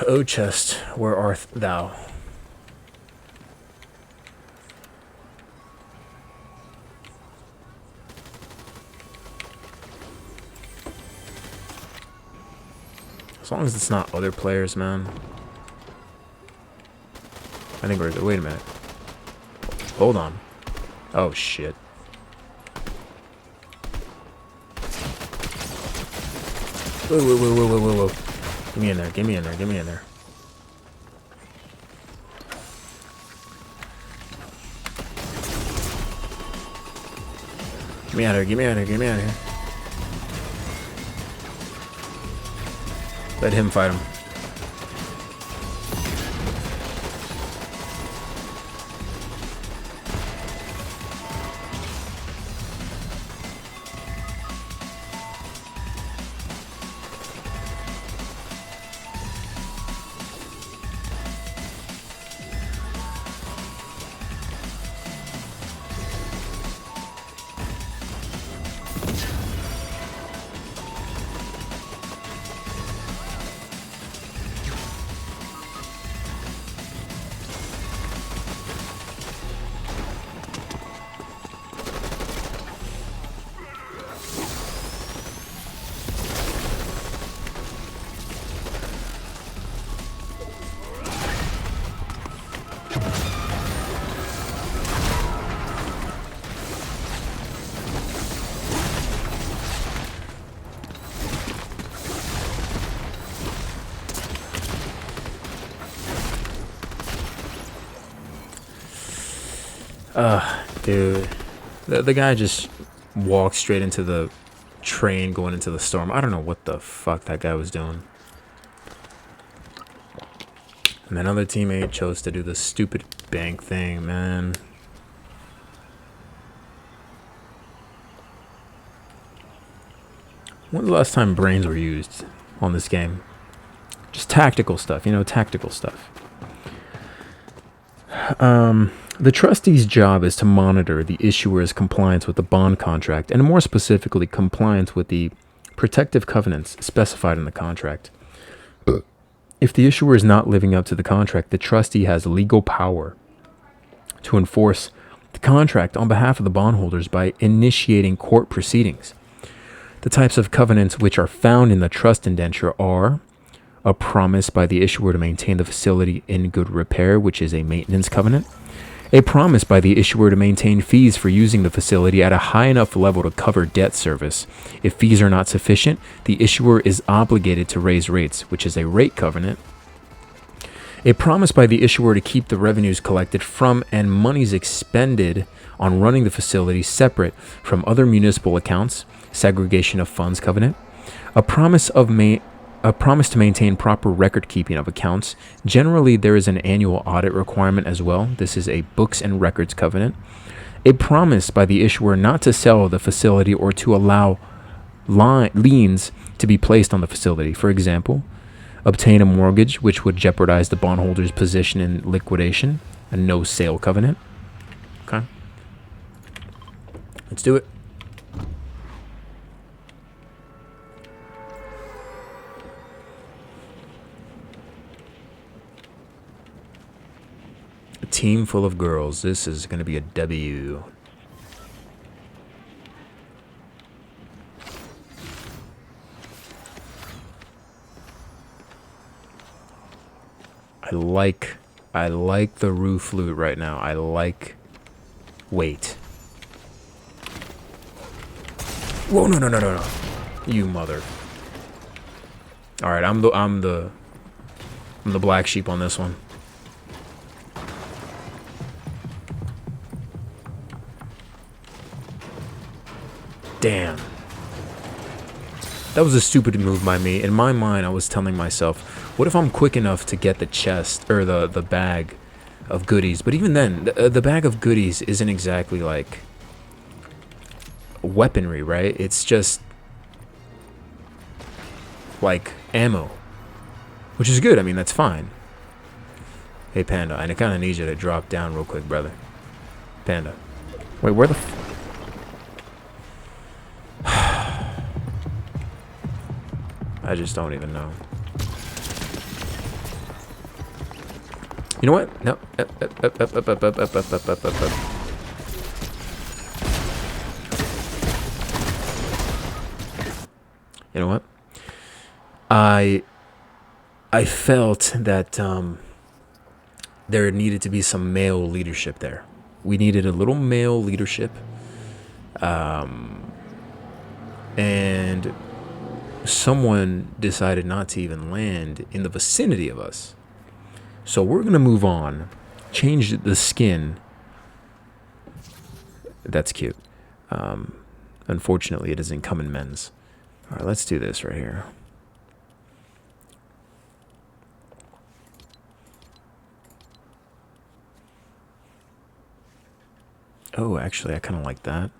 O chest, where art thou? As long as it's not other players, man. I think we're good. Wait a minute. Hold on. Oh, shit. Whoa, whoa, whoa, whoa, whoa, whoa, whoa. Get me in there, get me in there, get me in there. Get me out of here, get me out of here, get me out of here. Let him fight him. Dude. The guy just walked straight into the train going into the storm. I don't know what the fuck that guy was doing. And then other teammate chose to do the stupid bank thing, man. When's the last time brains were used on this game? Just tactical stuff, you know, tactical stuff. The trustee's job is to monitor the issuer's compliance with the bond contract, and more specifically, compliance with the protective covenants specified in the contract. If the issuer is not living up to the contract, the trustee has legal power to enforce the contract on behalf of the bondholders by initiating court proceedings. The types of covenants which are found in the trust indenture are a promise by the issuer to maintain the facility in good repair, which is a maintenance covenant. A promise by the issuer to maintain fees for using the facility at a high enough level to cover debt service. If fees are not sufficient, the issuer is obligated to raise rates, which is a rate covenant. A promise by the issuer to keep the revenues collected from and monies expended on running the facility separate from other municipal accounts, segregation of funds covenant. A promise to maintain proper record keeping of accounts. Generally, there is an annual audit requirement as well. This is a books and records covenant. A promise by the issuer not to sell the facility or to allow liens to be placed on the facility. For example, obtain a mortgage which would jeopardize the bondholder's position in liquidation. A no sale covenant. Okay. Let's do it. A team full of girls. This is going to be a W. I like the roof loot right now. I like... Wait. Whoa, no. You mother. Alright, I'm the black sheep on this one. Damn. That was a stupid move by me. In my mind, I was telling myself, what if I'm quick enough to get the chest, or the bag of goodies? But even then, the bag of goodies isn't exactly like weaponry, right? It's just like ammo, which is good. I mean, that's fine. Hey, Panda, I kind of need you to drop down real quick, brother. Panda. Wait, where the... I just don't even know. You know what? No. You know what? I felt that there needed to be some male leadership there. We needed a little male leadership. And someone decided not to even land in the vicinity of us. So we're going to move on. Change the skin. That's cute. Unfortunately, it doesn't come in men's. All right, let's do this right here. Oh, actually, I kind of like that.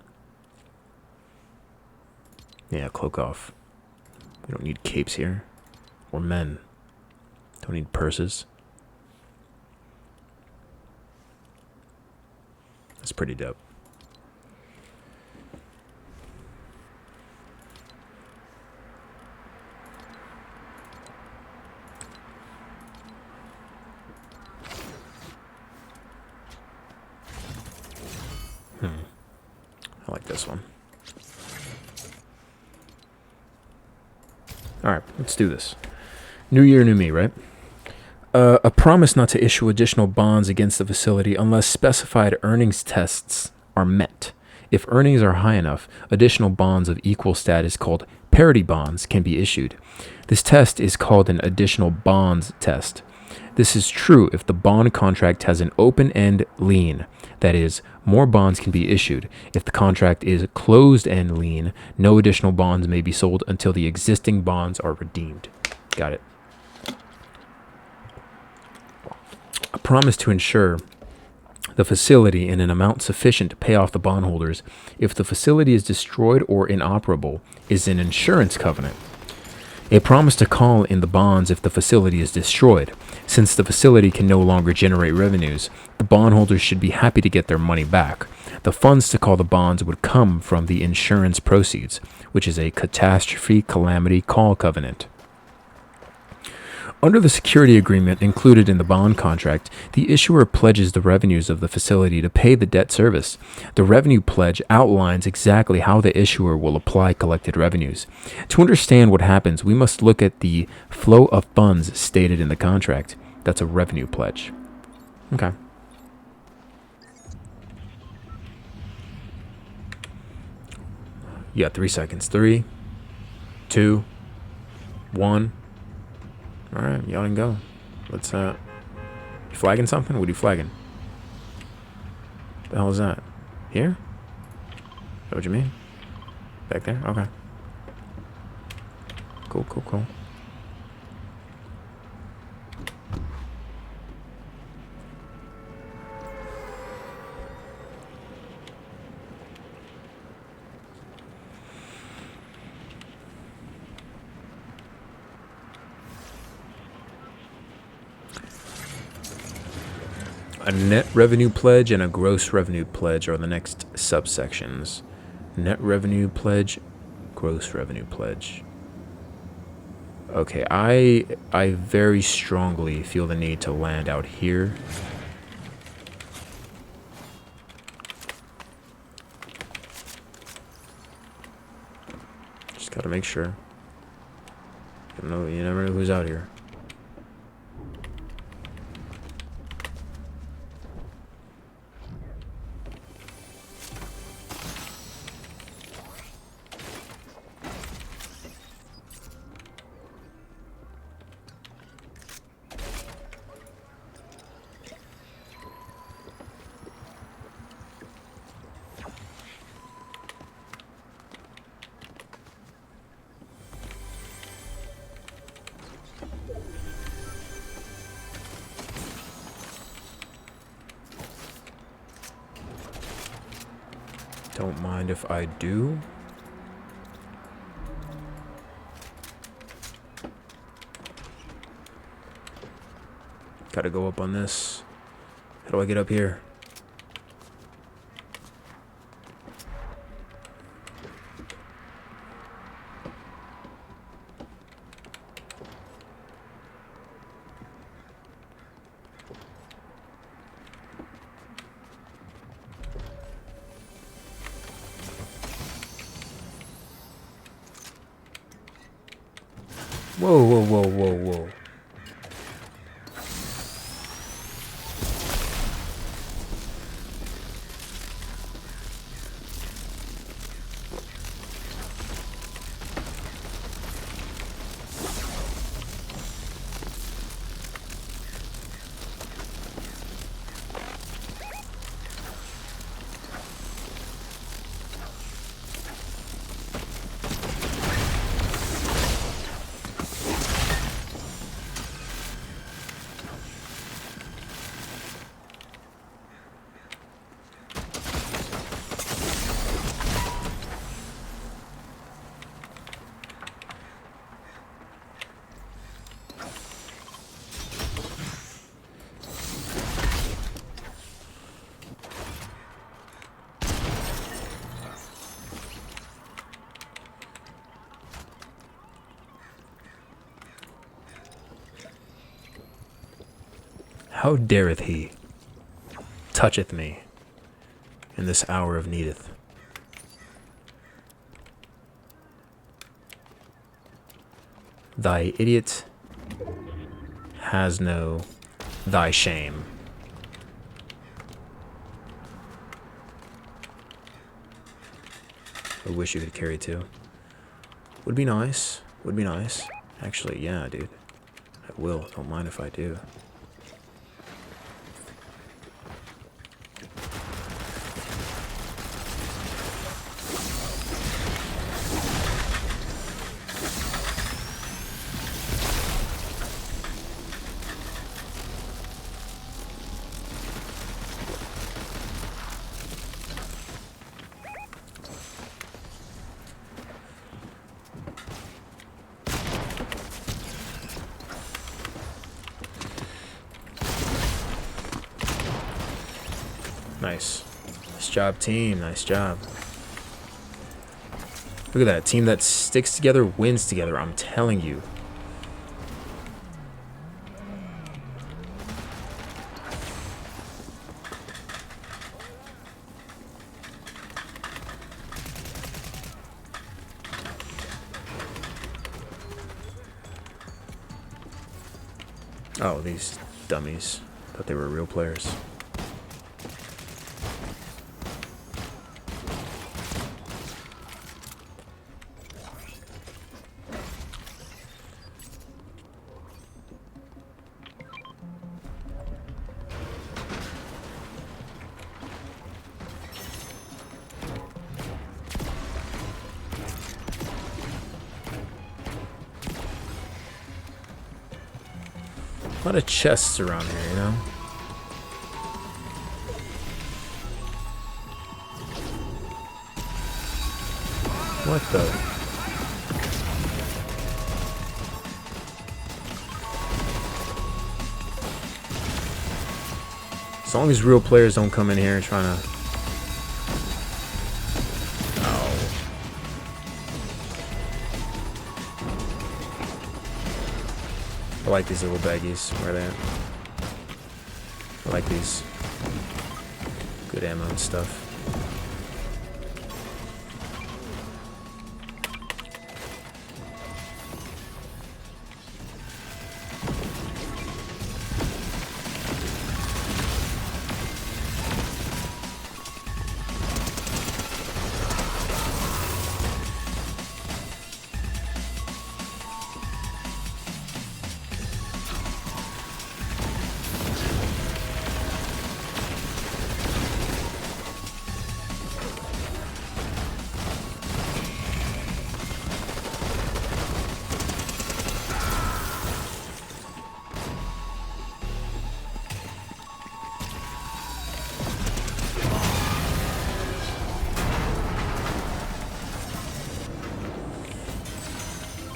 Yeah, cloak off. We don't need capes here. We're men. Don't need purses. That's pretty dope. I like this one. Alright, let's do this. New year, new me, right? A promise not to issue additional bonds against the facility unless specified earnings tests are met. If earnings are high enough, additional bonds of equal status called parity bonds can be issued. This test is called an additional bonds test. This is true if the bond contract has an open-end lien. That is, more bonds can be issued. If the contract is closed-end lien, no additional bonds may be sold until the existing bonds are redeemed. Got it. A promise to insure the facility in an amount sufficient to pay off the bondholders if the facility is destroyed or inoperable is an insurance covenant. A promise to call in the bonds if the facility is destroyed. Since the facility can no longer generate revenues, the bondholders should be happy to get their money back. The funds to call the bonds would come from the insurance proceeds, which is a catastrophe calamity call covenant. Under the security agreement included in the bond contract, the issuer pledges the revenues of the facility to pay the debt service. The revenue pledge outlines exactly how the issuer will apply collected revenues. To understand what happens, we must look at the flow of funds stated in the contract. That's a revenue pledge. Okay. You got 3 seconds. 3, 2, 1. All right, y'all can go. Let's, you flagging something? What are you flagging? The hell is that? Here? Is that what you mean? Back there? Okay. Cool, cool, cool. A net revenue pledge and a gross revenue pledge are the next subsections. Net revenue pledge, gross revenue pledge. Okay, I very strongly feel the need to land out here. Just gotta make sure. You never know who's out here. Don't mind if I do. Gotta go up on this. How do I get up here? Whoa, whoa, whoa, whoa, whoa. How dareth he toucheth me in this hour of needeth? Thy idiot has no thy shame. I wish you could carry two. Would be nice. Would be nice. Actually, yeah, dude. I will. Don't mind if I do. Nice. Nice job, team. Nice job. Look at that. Team that sticks together wins together. I'm telling you. Oh, these dummies. Thought they were real players. A lot of chests around here, you know? What the? As long as real players don't come in here trying to... Oh. I like these little baggies. Where are they at? I like these. Good ammo and stuff.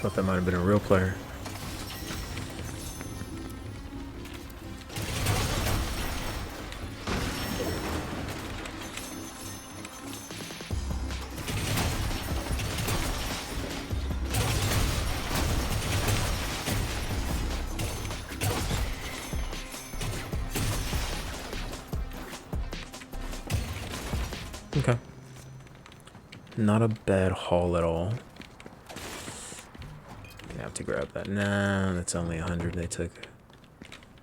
Thought that might have been a real player. Okay. Not a bad haul at all. I have to grab that. Nah, that's only 100 they took.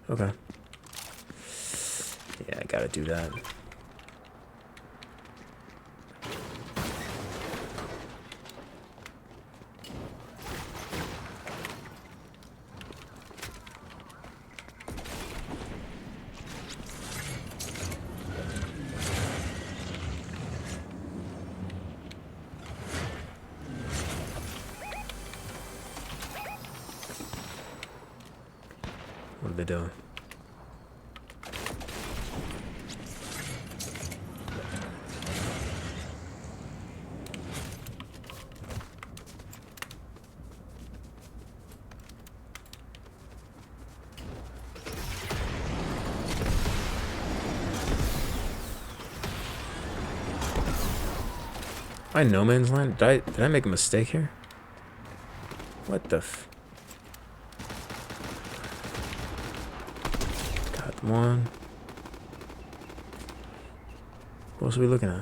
Okay. Yeah, I gotta do that. What are they doing? I No Man's Land? Did I make a mistake here? What the f... Got one. What else are we looking at?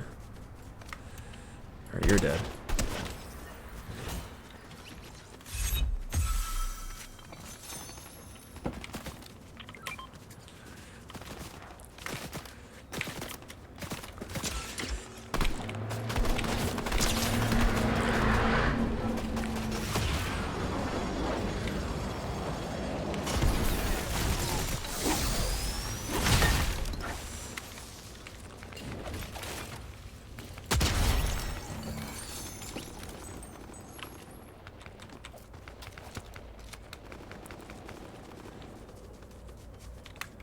Alright, you're dead.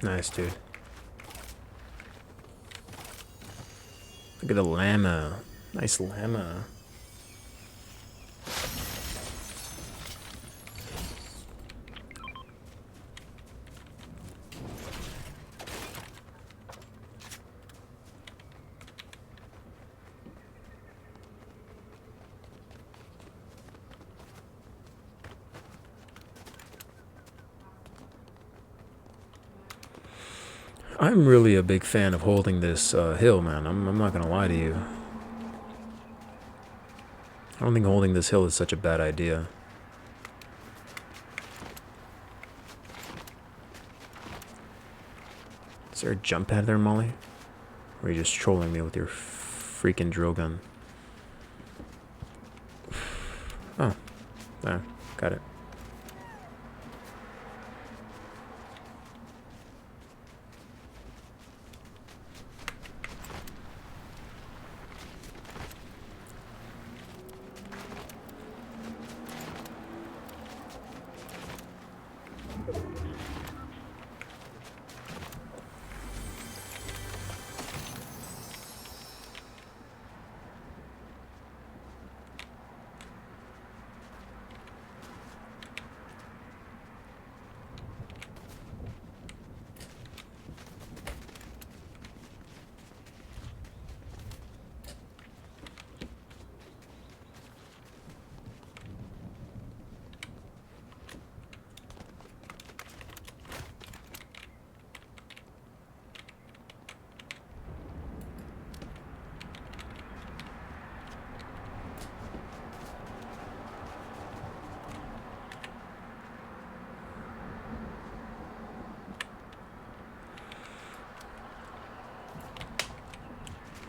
Nice, dude. Look at the llama. Nice llama. I'm really a big fan of holding this hill, man. I'm not gonna lie to you. I don't think holding this hill is such a bad idea. Is there a jump pad there, Molly? Or are you just trolling me with your freaking drill gun? Oh, there, got it.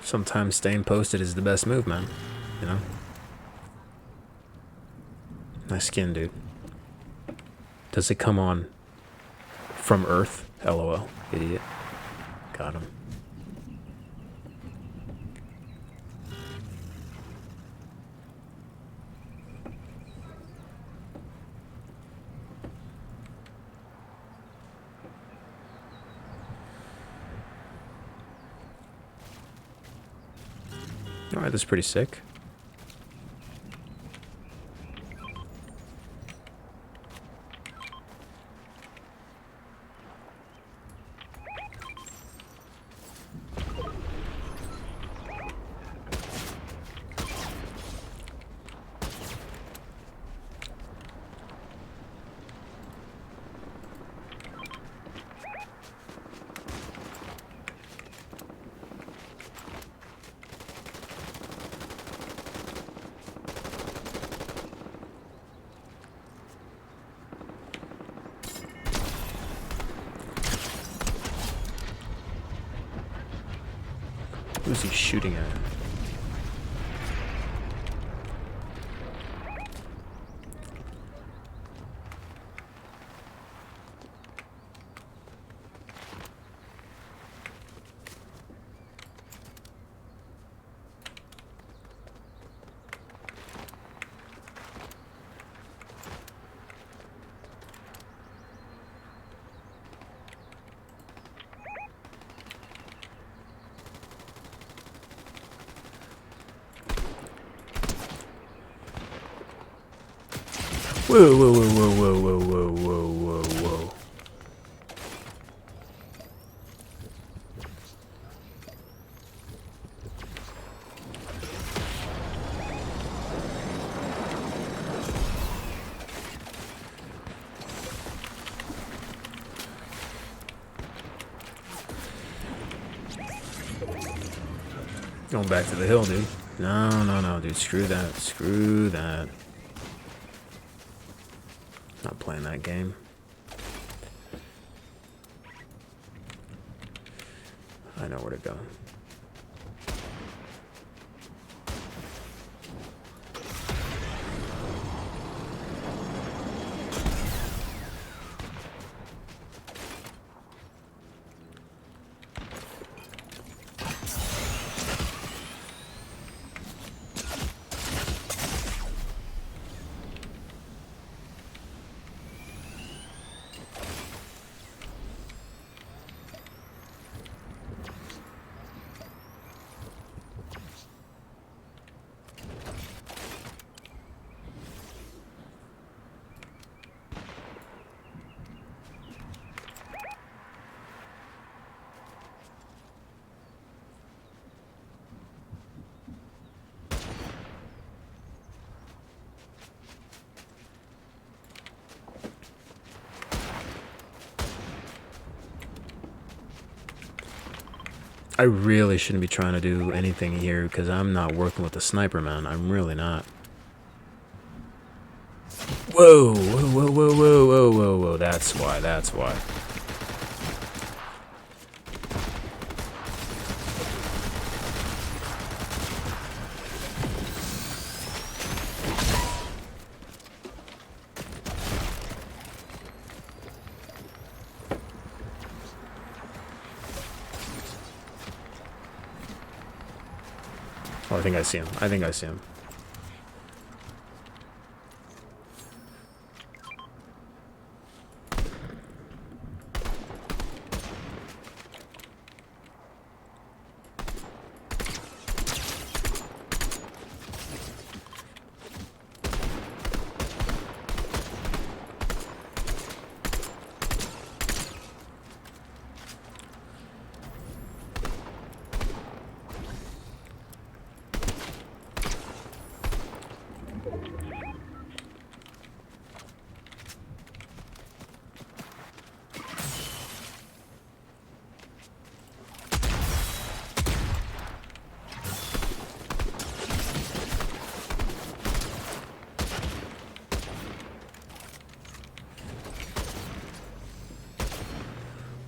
Sometimes staying posted is the best move, man. You know? Nice skin, dude. Does it come on from Earth? LOL, idiot. Got him. Alright, that's pretty sick. Who's he shooting at? Whoa, whoa, whoa, whoa, whoa, whoa, whoa, whoa, whoa. Going back to the hill, dude. No, no, no, dude. Screw that. Screw that. Not playing that game. I know where to go. I really shouldn't be trying to do anything here because I'm not working with the sniper, man. I'm really not. Whoa, whoa, whoa, whoa, whoa, whoa, whoa, whoa. That's why, that's why. Oh, I think I see him. I think I see him.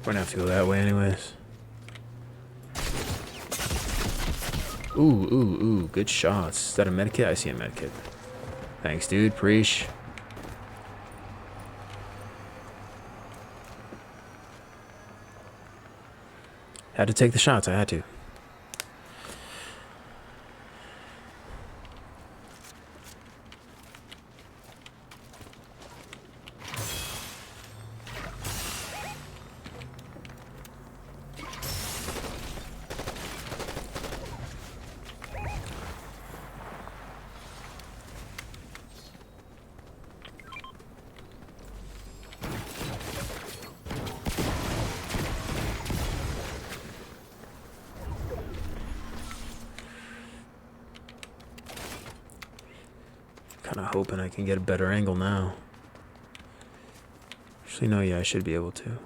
We're gonna have to go that way anyways. Ooh, ooh, ooh. Good shots. Is that a medkit? I see a medkit. Thanks, dude. Preach. Had to take the shots. I had to. Kind of hoping I can get a better angle now. Actually, no, yeah, I should be able to.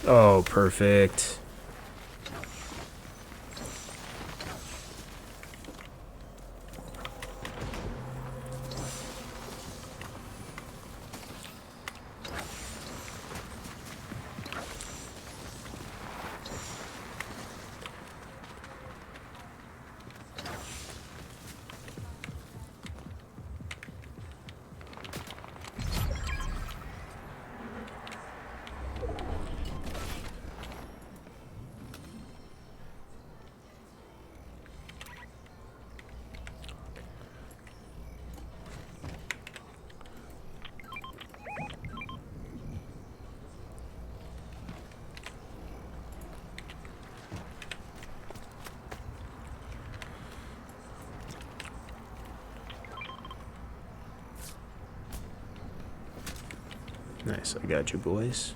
Oh, perfect. Nice, I got you, boys.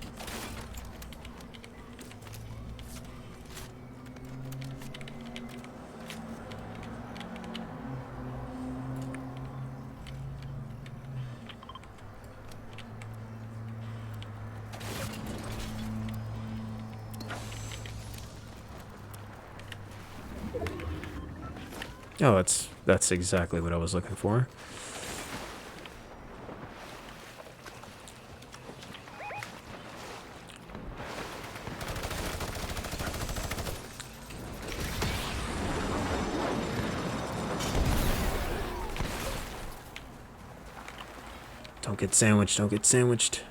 Oh, that's exactly what I was looking for. Don't get sandwiched, don't get sandwiched.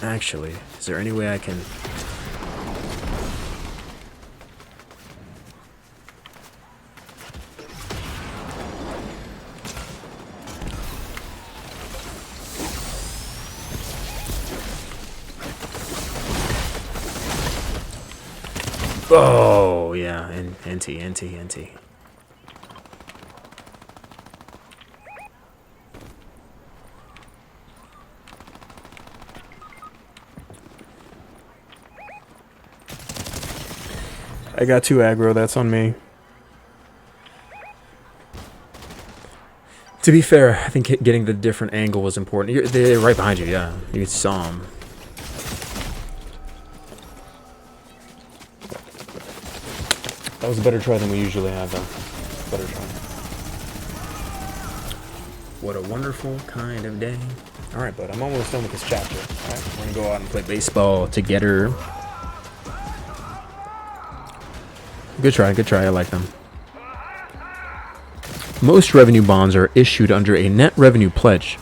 Actually, is there any way I can... Oh, yeah, and NT. I got 2 aggro, that's on me. To be fair, I think getting the different angle was important. They're right behind you, yeah. You saw them. That was a better try than we usually have, though. Better try. What a wonderful kind of day. All right, bud, I'm almost done with this chapter. All right, we're gonna go out and play baseball together. Good try, good try. I like them. Most revenue bonds are issued under a net revenue pledge.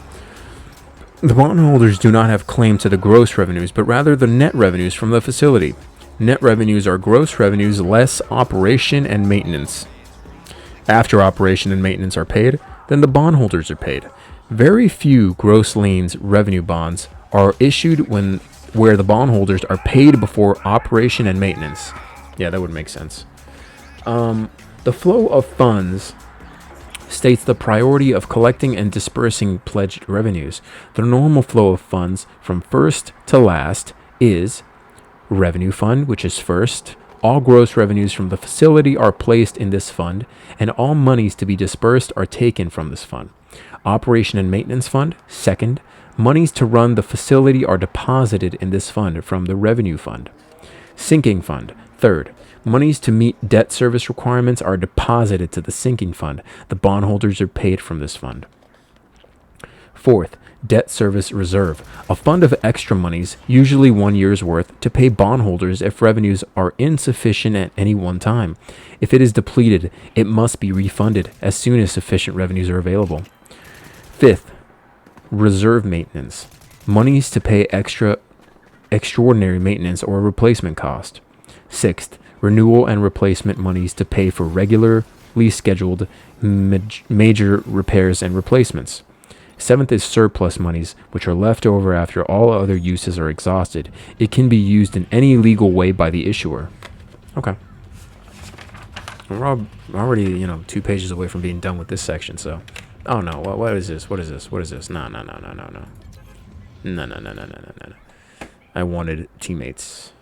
The bondholders do not have claim to the gross revenues, but rather the net revenues from the facility. Net revenues are gross revenues less operation and maintenance. After operation and maintenance are paid, then the bondholders are paid. Very few gross liens revenue bonds are issued where the bondholders are paid before operation and maintenance. Yeah, that would make sense. The flow of funds states the priority of collecting and dispersing pledged revenues. The normal flow of funds from first to last is revenue fund, which is first. All gross revenues from the facility are placed in this fund, and all monies to be dispersed are taken from this fund. Operation and maintenance fund, second. Monies to run the facility are deposited in this fund from the revenue fund. Sinking fund, third. Monies to meet debt service requirements are deposited to the sinking fund. The bondholders are paid from this fund. Fourth, debt service reserve, a fund of extra monies, usually 1 year's worth, to pay bondholders if revenues are insufficient at any one time. If it is depleted, it must be refunded as soon as sufficient revenues are available. Fifth, reserve maintenance, monies to pay extraordinary maintenance or replacement cost. Sixth, renewal and replacement monies to pay for regularly scheduled major repairs and replacements. Seventh is surplus monies, which are left over after all other uses are exhausted. It can be used in any legal way by the issuer. Okay. We're already, 2 pages away from being done with this section, so... Oh, no. What is this? What is this? What is this? No. No. I wanted teammates.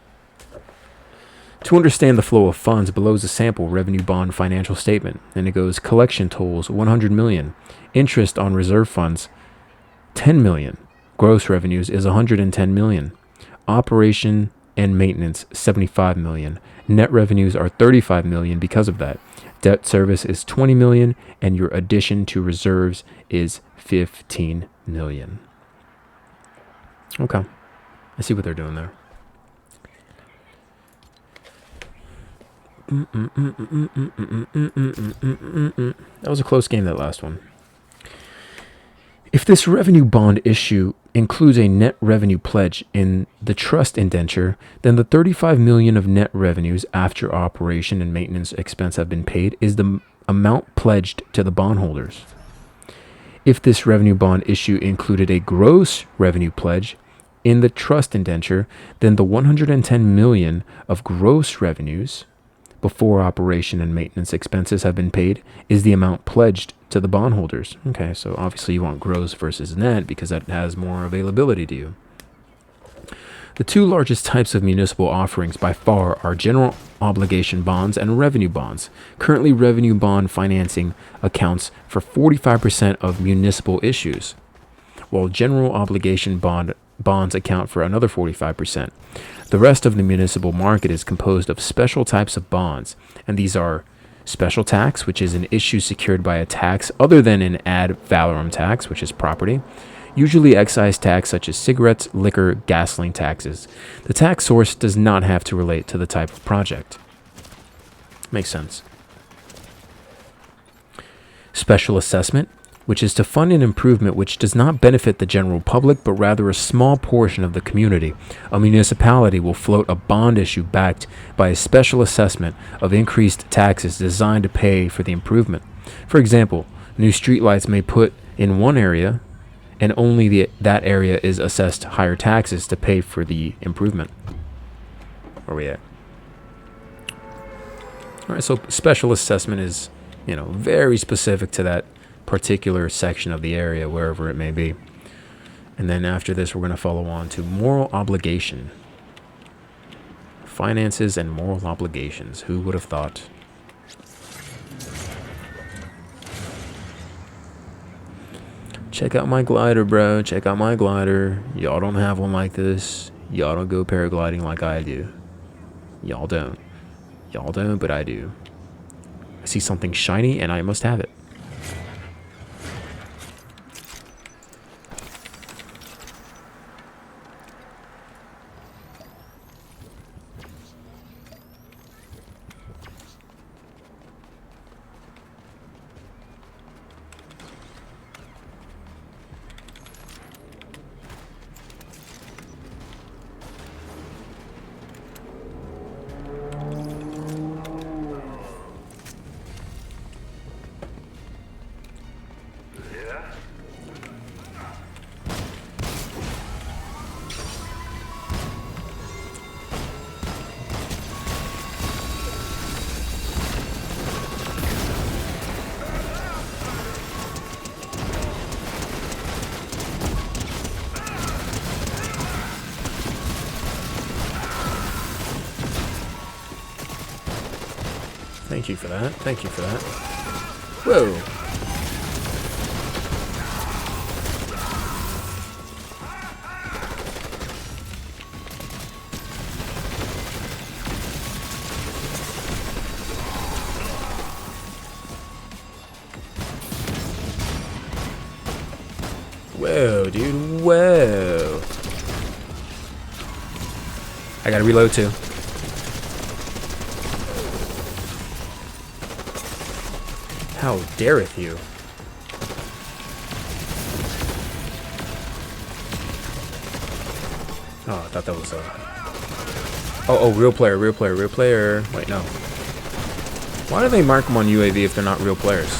To understand the flow of funds, below is a sample revenue bond financial statement. And it goes collection totals 100 million. Interest on reserve funds 10 million. Gross revenues is 110 million. Operation and maintenance 75 million. Net revenues are 35 million because of that. Debt service is 20 million and your addition to reserves is 15 million. Okay. I see what they're doing there. That was a close game, that last one. If this revenue bond issue includes a net revenue pledge in the trust indenture, then the 35 million of net revenues after operation and maintenance expense have been paid is the amount pledged to the bondholders. If this revenue bond issue included a gross revenue pledge in the trust indenture, then the 110 million of gross revenues before operation and maintenance expenses have been paid is the amount pledged to the bondholders. Okay, so obviously you want gross versus net because that has more availability to you. The two largest types of municipal offerings by far are general obligation bonds and revenue bonds. Currently, revenue bond financing accounts for 45% of municipal issues, while general obligation bonds account for another 45%. The rest of the municipal market is composed of special types of bonds, and these are special tax, which is an issue secured by a tax other than an ad valorem tax, which is property, usually excise tax such as cigarettes, liquor, gasoline taxes. The tax source does not have to relate to the type of project. Makes sense. Special assessment, which is to fund an improvement which does not benefit the general public, but rather a small portion of the community. A municipality will float a bond issue backed by a special assessment of increased taxes designed to pay for the improvement. For example, new streetlights may put in one area, and only that area is assessed higher taxes to pay for the improvement. Where are we at? All right, so special assessment is, very specific to that particular section of the area, wherever it may be. And then after this, we're going to follow on to moral obligation. Finances and moral obligations. Who would have thought? Check out my glider, bro. Check out my glider. Y'all don't have one like this. Y'all don't go paragliding like I do. Y'all don't. Y'all don't, but I do. I see something shiny and I must have it. Thank you for that. Thank you for that. Whoa. Whoa, dude. Whoa. I gotta reload too. How dareth you? Oh, I thought that was oh, real player, real player, real player. Wait, no. Why do they mark them on UAV if they're not real players?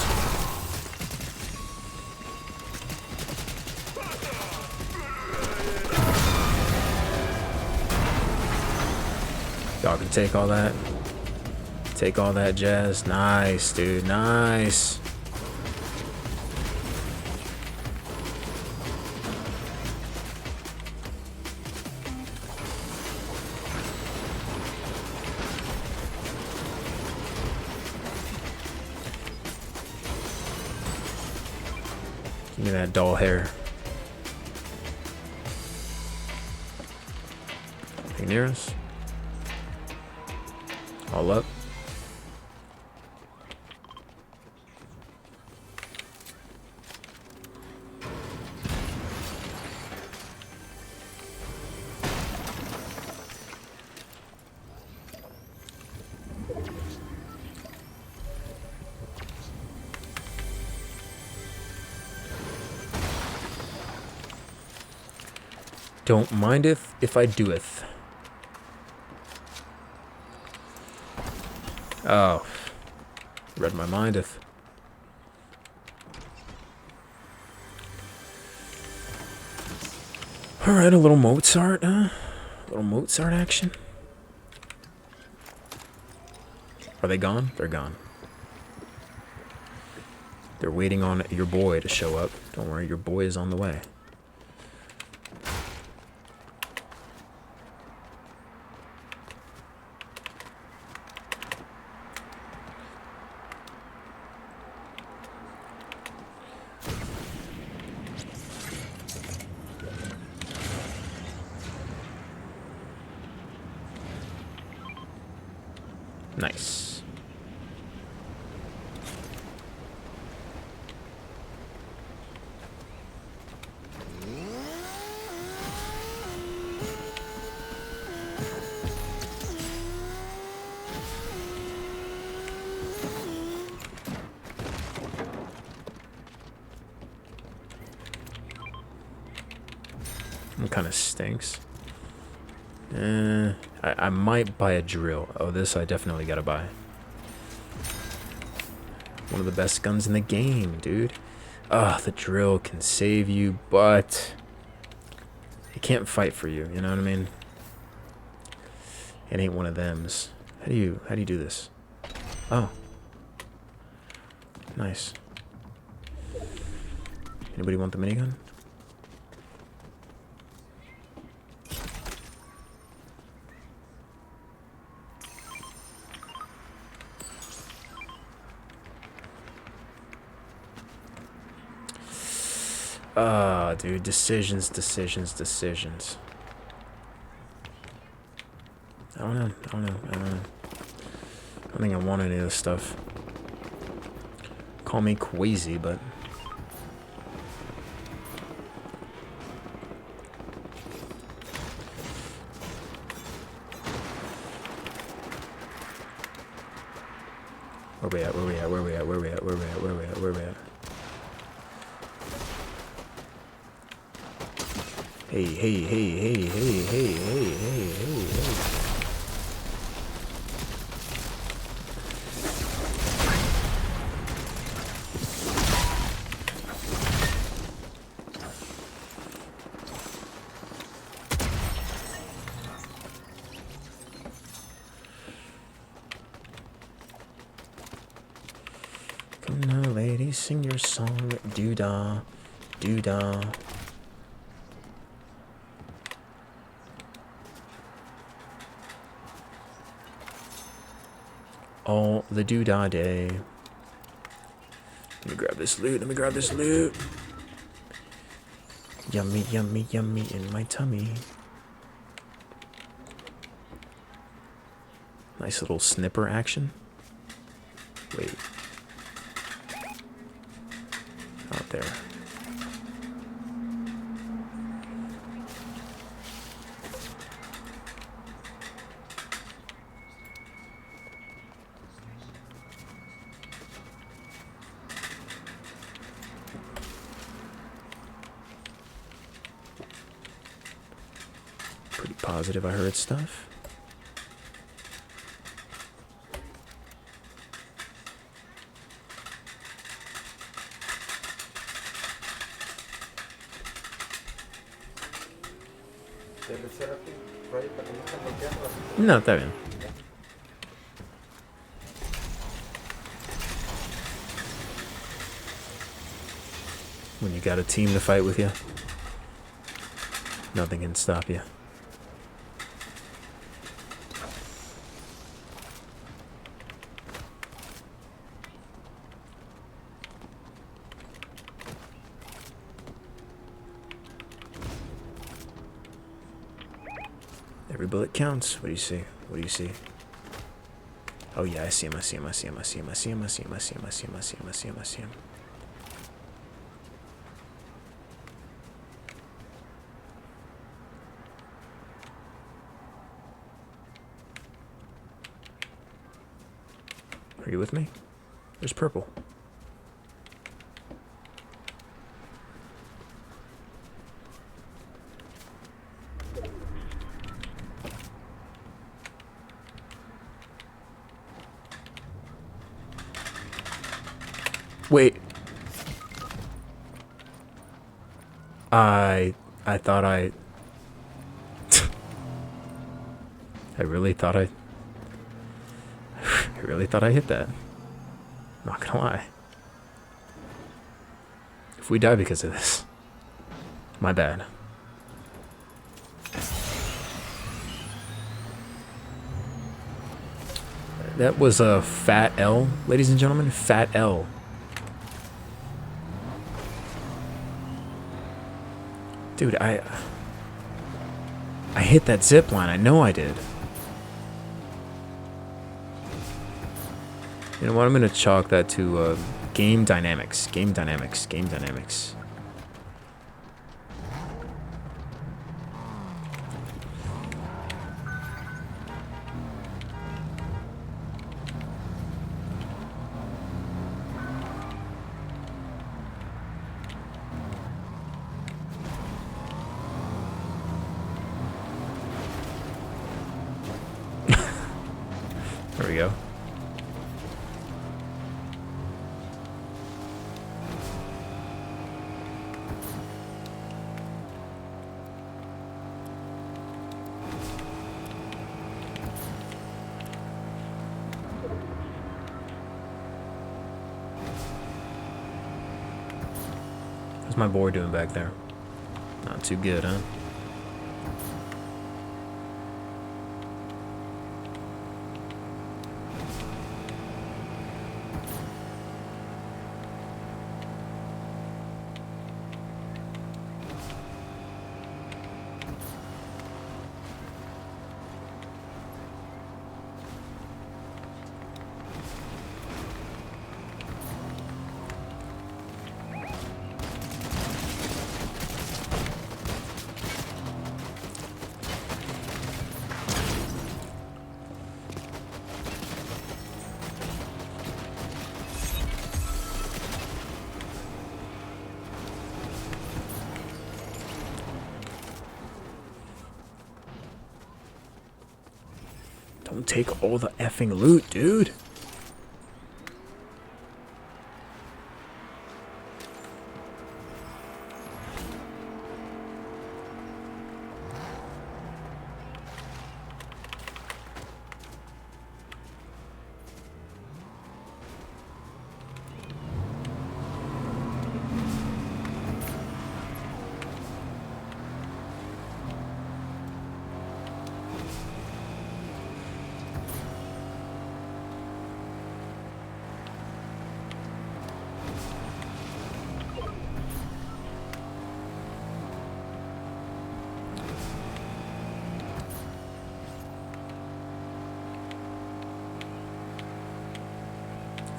Y'all can take all that. Take all that jazz. Nice, dude. Nice. Give me that doll hair. Anything near us? All up. Don't mindeth if I doeth. Oh. Read my mindeth. Alright, a little Mozart, huh? A little Mozart action. Are they gone? They're gone. They're waiting on your boy to show up. Don't worry, your boy is on the way. Nice. It kind of stinks. I might buy a drill. Oh, this I definitely gotta buy. One of the best guns in the game, dude. Ah, the drill can save you, but it can't fight for you. You know what I mean? It ain't one of them's. How do you do this? Oh, nice. Anybody want the minigun? Ah, dude, decisions. I don't know. I don't think I want any of this stuff. Call me crazy, but where we at? Hey. Come now, lady, sing your song, doo-dah, doo-dah. all the doodah day. Let me grab this loot. Let me grab this loot. Yummy, yummy, yummy in my tummy. Nice little snipper action. Wait. Out there. Pretty positive I heard stuff. No, está bien. When you got a team to fight with you, nothing can stop you. Every bullet counts. What do you see? What do you see? Oh yeah, I see him, I see him, I see him, I see him, I see him, I see him, I see him, I see him, I see him, I see him, I see him. Are you with me? There's purple. Wait. I thought I really thought I really thought I hit that. Not gonna lie. If we die because of this, my bad. That was a fat L, ladies and gentlemen. Fat L. Dude, I hit that zip line. I know I did. You know what? I'm gonna chalk that to game dynamics. Game dynamics. Game dynamics. There we go. How's my boy doing back there? Not too good, huh? Don't take all the effing loot, dude.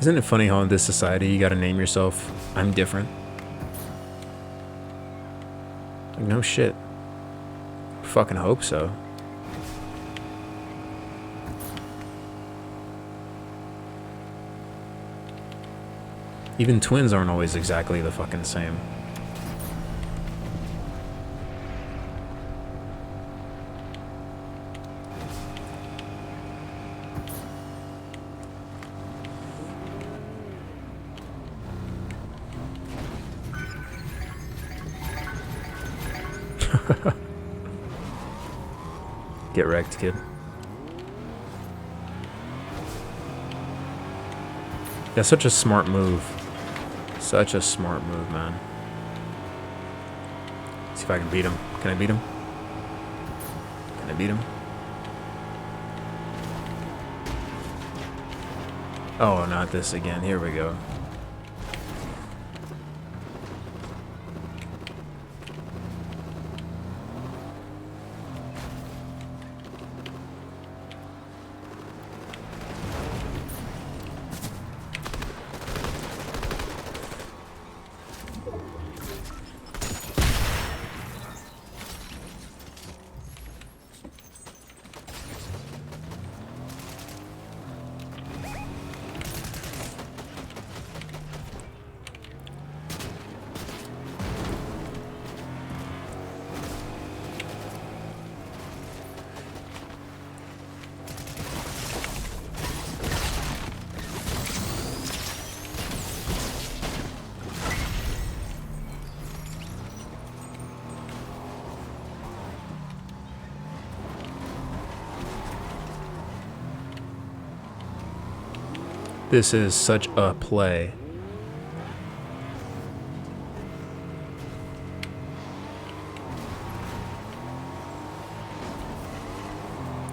Isn't it funny how in this society you gotta name yourself, I'm different? Like, no shit. Fucking hope so. Even twins aren't always exactly the fucking same. Get wrecked, kid. That's such a smart move. Such a smart move, man. See if I can beat him. Can I beat him? Can I beat him? Oh, not this again. Here we go. This is such a play.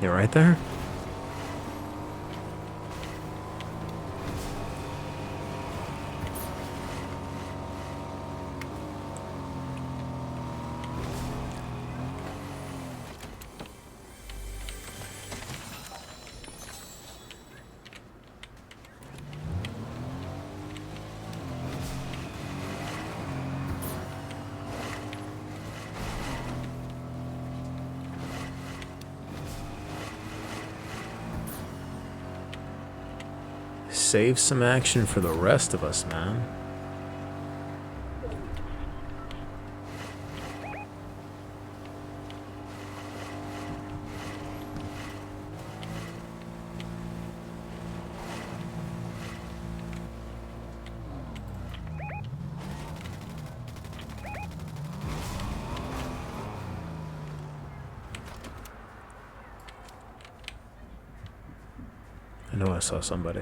You right there? Save some action for the rest of us, man. I know I saw somebody.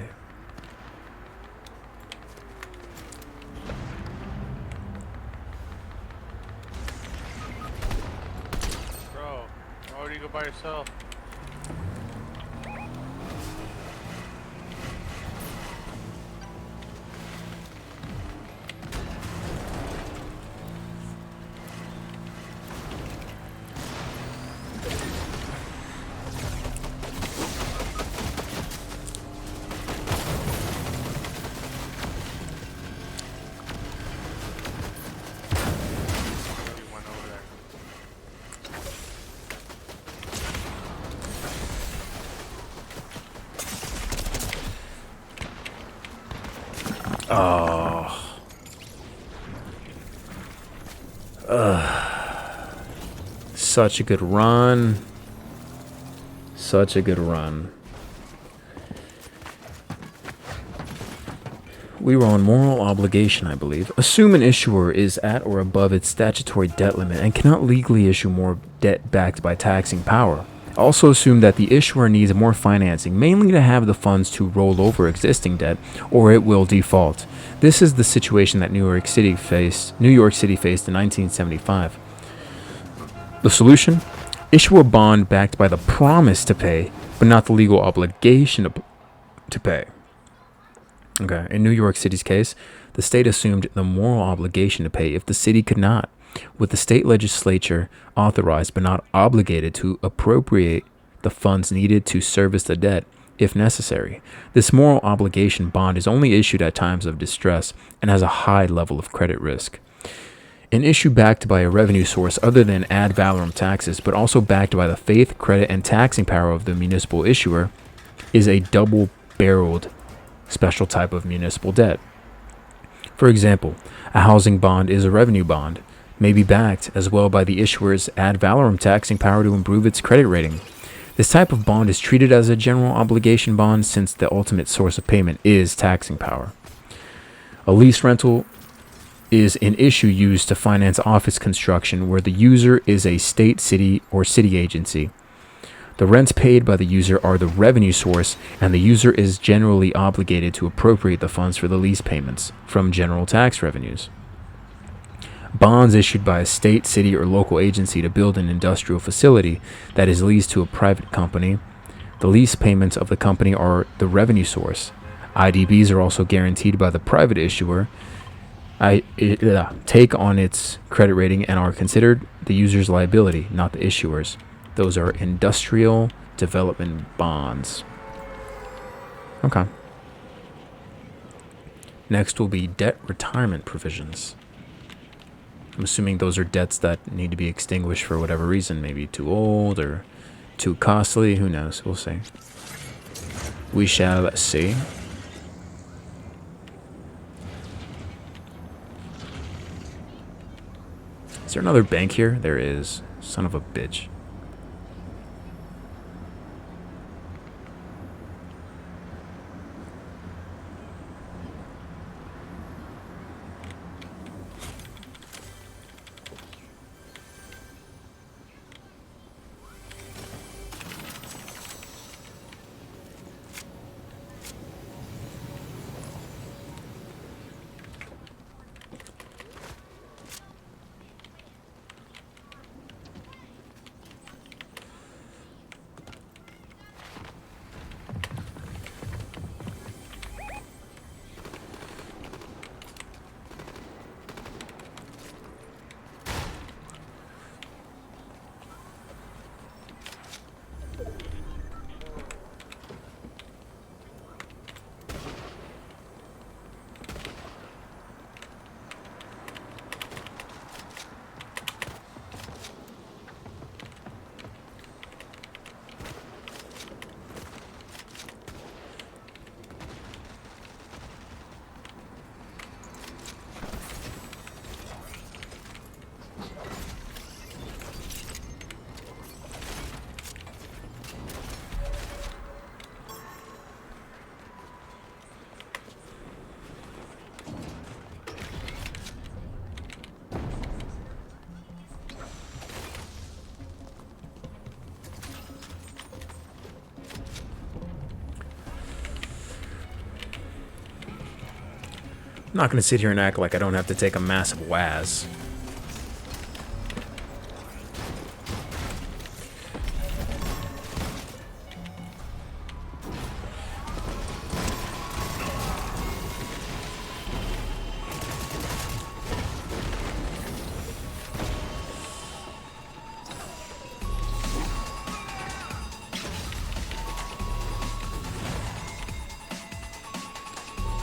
Why would you go by yourself? Oh. Such a good run. Such a good run. We were on moral obligation, I believe. Assume an issuer is at or above its statutory debt limit and cannot legally issue more debt backed by taxing power. Also assume that the issuer needs more financing, mainly to have the funds to roll over existing debt, or it will default. This is the situation that New York City faced in 1975. The solution? Issue a bond backed by the promise to pay, but not the legal obligation to pay. Okay, in New York City's case, the state assumed the moral obligation to pay if the city could not, with the state legislature authorized but not obligated to appropriate the funds needed to service the debt. if necessary. This moral obligation bond is only issued at times of distress and has a high level of credit risk. An issue backed by a revenue source other than ad valorem taxes, but also backed by the faith, credit, and taxing power of the municipal issuer, is a double barreled special type of municipal debt. For example, a housing bond is a revenue bond, may be backed as well by the issuer's ad valorem taxing power to improve its credit rating. This type of bond is treated as a general obligation bond since the ultimate source of payment is taxing power. A lease rental is an issue used to finance office construction where the user is a state, city, or city agency. The rents paid by the user are the revenue source, and the user is generally obligated to appropriate the funds for the lease payments from general tax revenues. Bonds issued by a state, city, or local agency to build an industrial facility that is leased to a private company. The lease payments of the company are the revenue source. IDBs are also guaranteed by the private issuer. Take on its credit rating and are considered the user's liability, not the issuer's. Those are industrial development bonds. Okay. Next will be debt retirement provisions. I'm assuming those are debts that need to be extinguished for whatever reason. Maybe too old or too costly. Who knows? We'll see. We shall see. Is there another bank here? There is. Son of a bitch. I'm not going to sit here and act like I don't have to take a massive waz.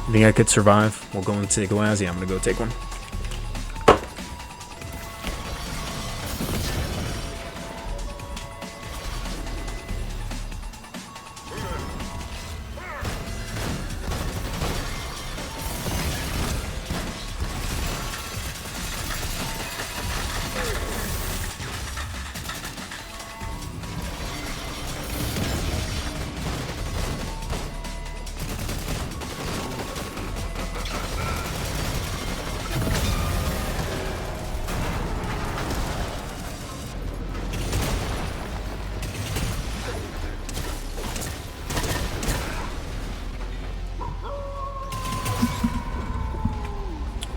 You think I could survive? We'll go and take a waz. Yeah, I'm going to go take one.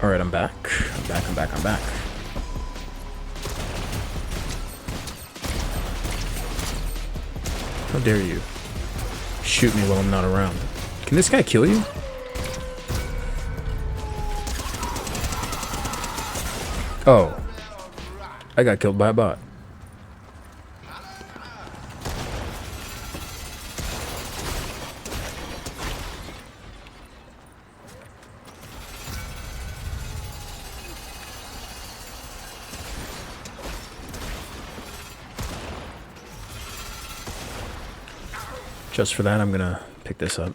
Alright, I'm back. I'm back. How dare you shoot me while I'm not around? Can this guy kill you? Oh. I got killed by a bot. Just for that, I'm gonna pick this up.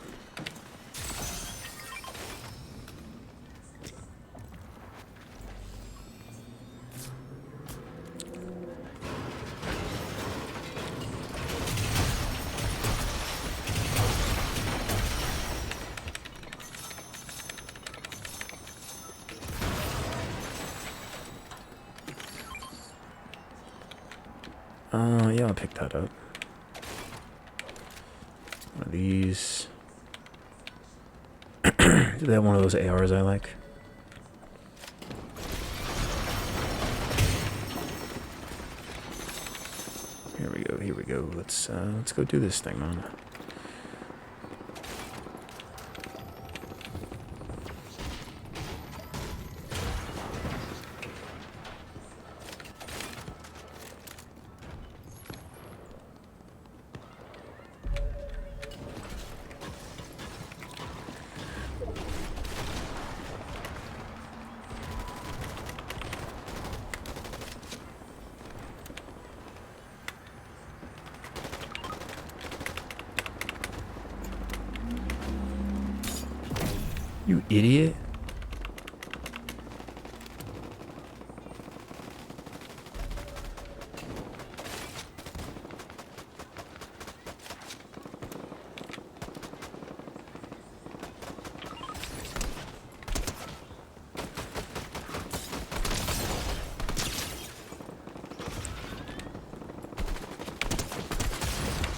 Yeah, I'll pick that up. One of these. Do they have one of those ARs I like? Here we go, here we go. Let's go do this thing, man. You idiot.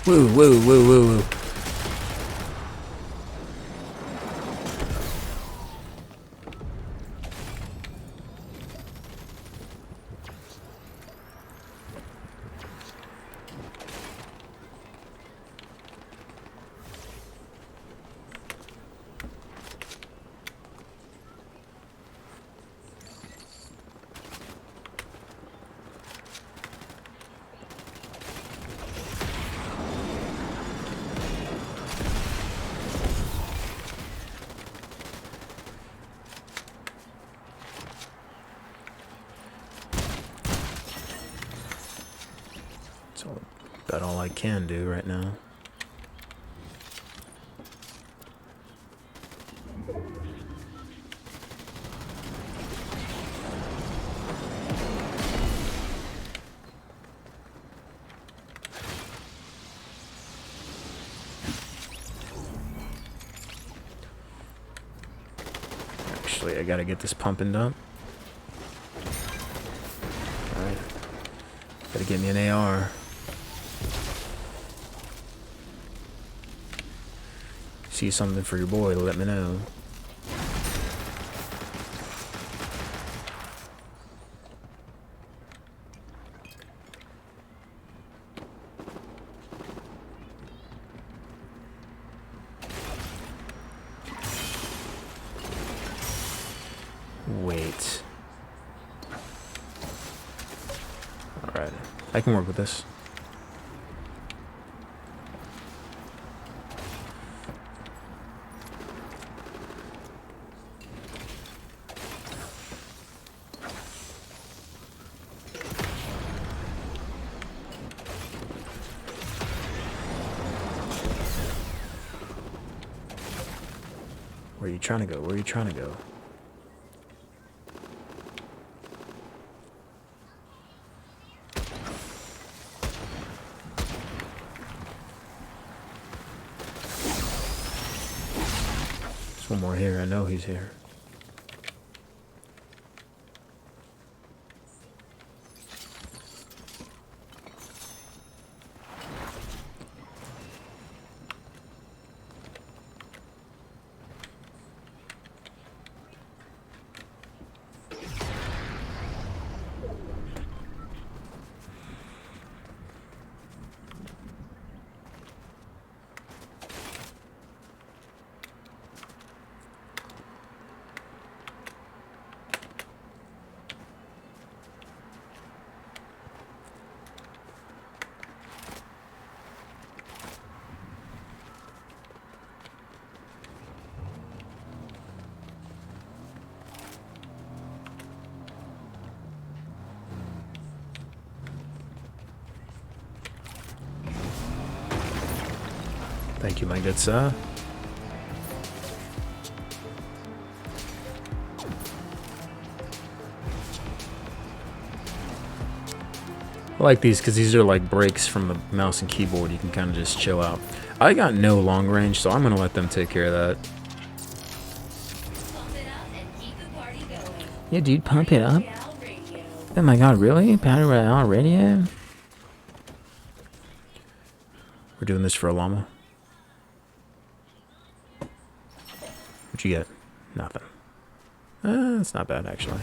Woo, woo, woo, woo, woo. That's about all I can do right now. Actually, I gotta get this pumping up. Alright. Gotta get me an AR. See something for your boy, let me know. Wait. Alright. I can work with this. Where are you trying to go? Where are you trying to go? There's one more here. I know he's here. Thank you, my good sir. I like these because these are like breaks from the mouse and keyboard. You can kind of just chill out. I got no long range, so I'm going to let them take care of that. Yeah, dude, pump it up. Oh my god, really? Battle Royale radio? We're doing this for a llama. What'd you get? Nothing. That's not bad, actually.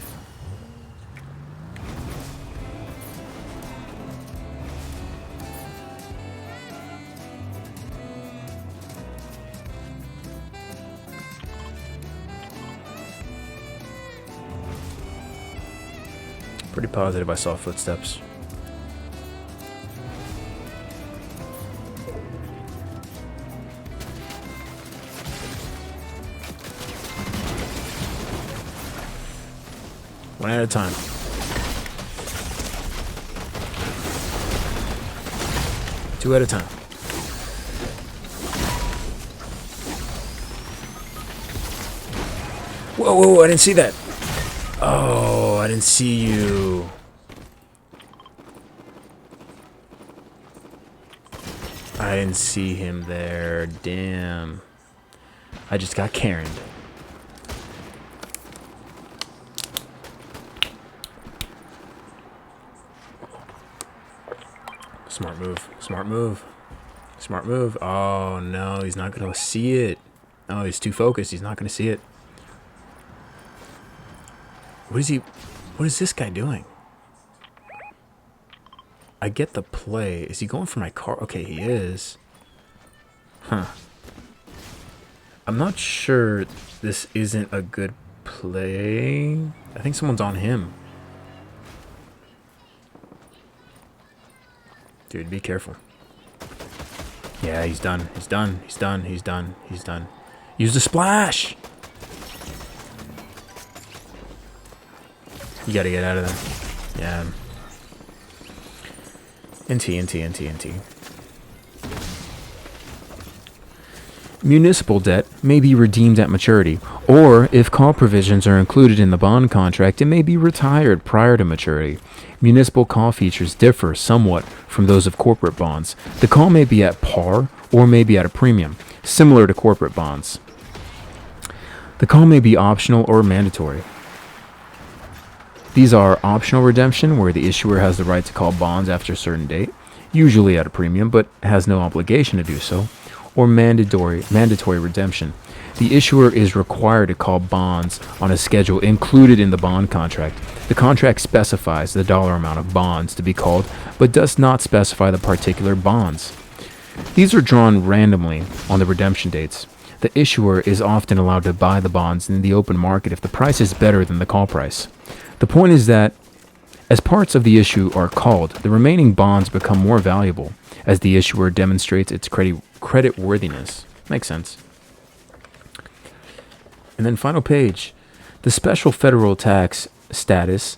Pretty positive I saw footsteps. One at a time. Two at a time. Whoa, whoa, I didn't see that. Oh, I didn't see you. I didn't see him there. Damn. I just got Karen'd. Smart move. Smart move. Smart move. Oh, no. He's not going to see it. Oh, he's too focused. He's not going to see it. What is this guy doing? I get the play. Is he going for my car? Okay, he is. Huh. I'm not sure this isn't a good play. I think someone's on him. Dude, be careful. Yeah, he's done. He's done. He's done. He's done. He's done. Use the splash! You gotta get out of there. Yeah. NT. Municipal debt may be redeemed at maturity, or if call provisions are included in the bond contract, it may be retired prior to maturity. Municipal call features differ somewhat from those of corporate bonds. The call may be at par or may be at a premium, similar to corporate bonds. The call may be optional or mandatory. These are optional redemption, where the issuer has the right to call bonds after a certain date, usually at a premium, but has no obligation to do so, or mandatory redemption. The issuer is required to call bonds on a schedule included in the bond contract. The contract specifies the dollar amount of bonds to be called, but does not specify the particular bonds. These are drawn randomly on the redemption dates. The issuer is often allowed to buy the bonds in the open market if the price is better than the call price. The point is that as parts of the issue are called, the remaining bonds become more valuable as the issuer demonstrates its credit worthiness. Makes sense. And then final page. The special federal tax status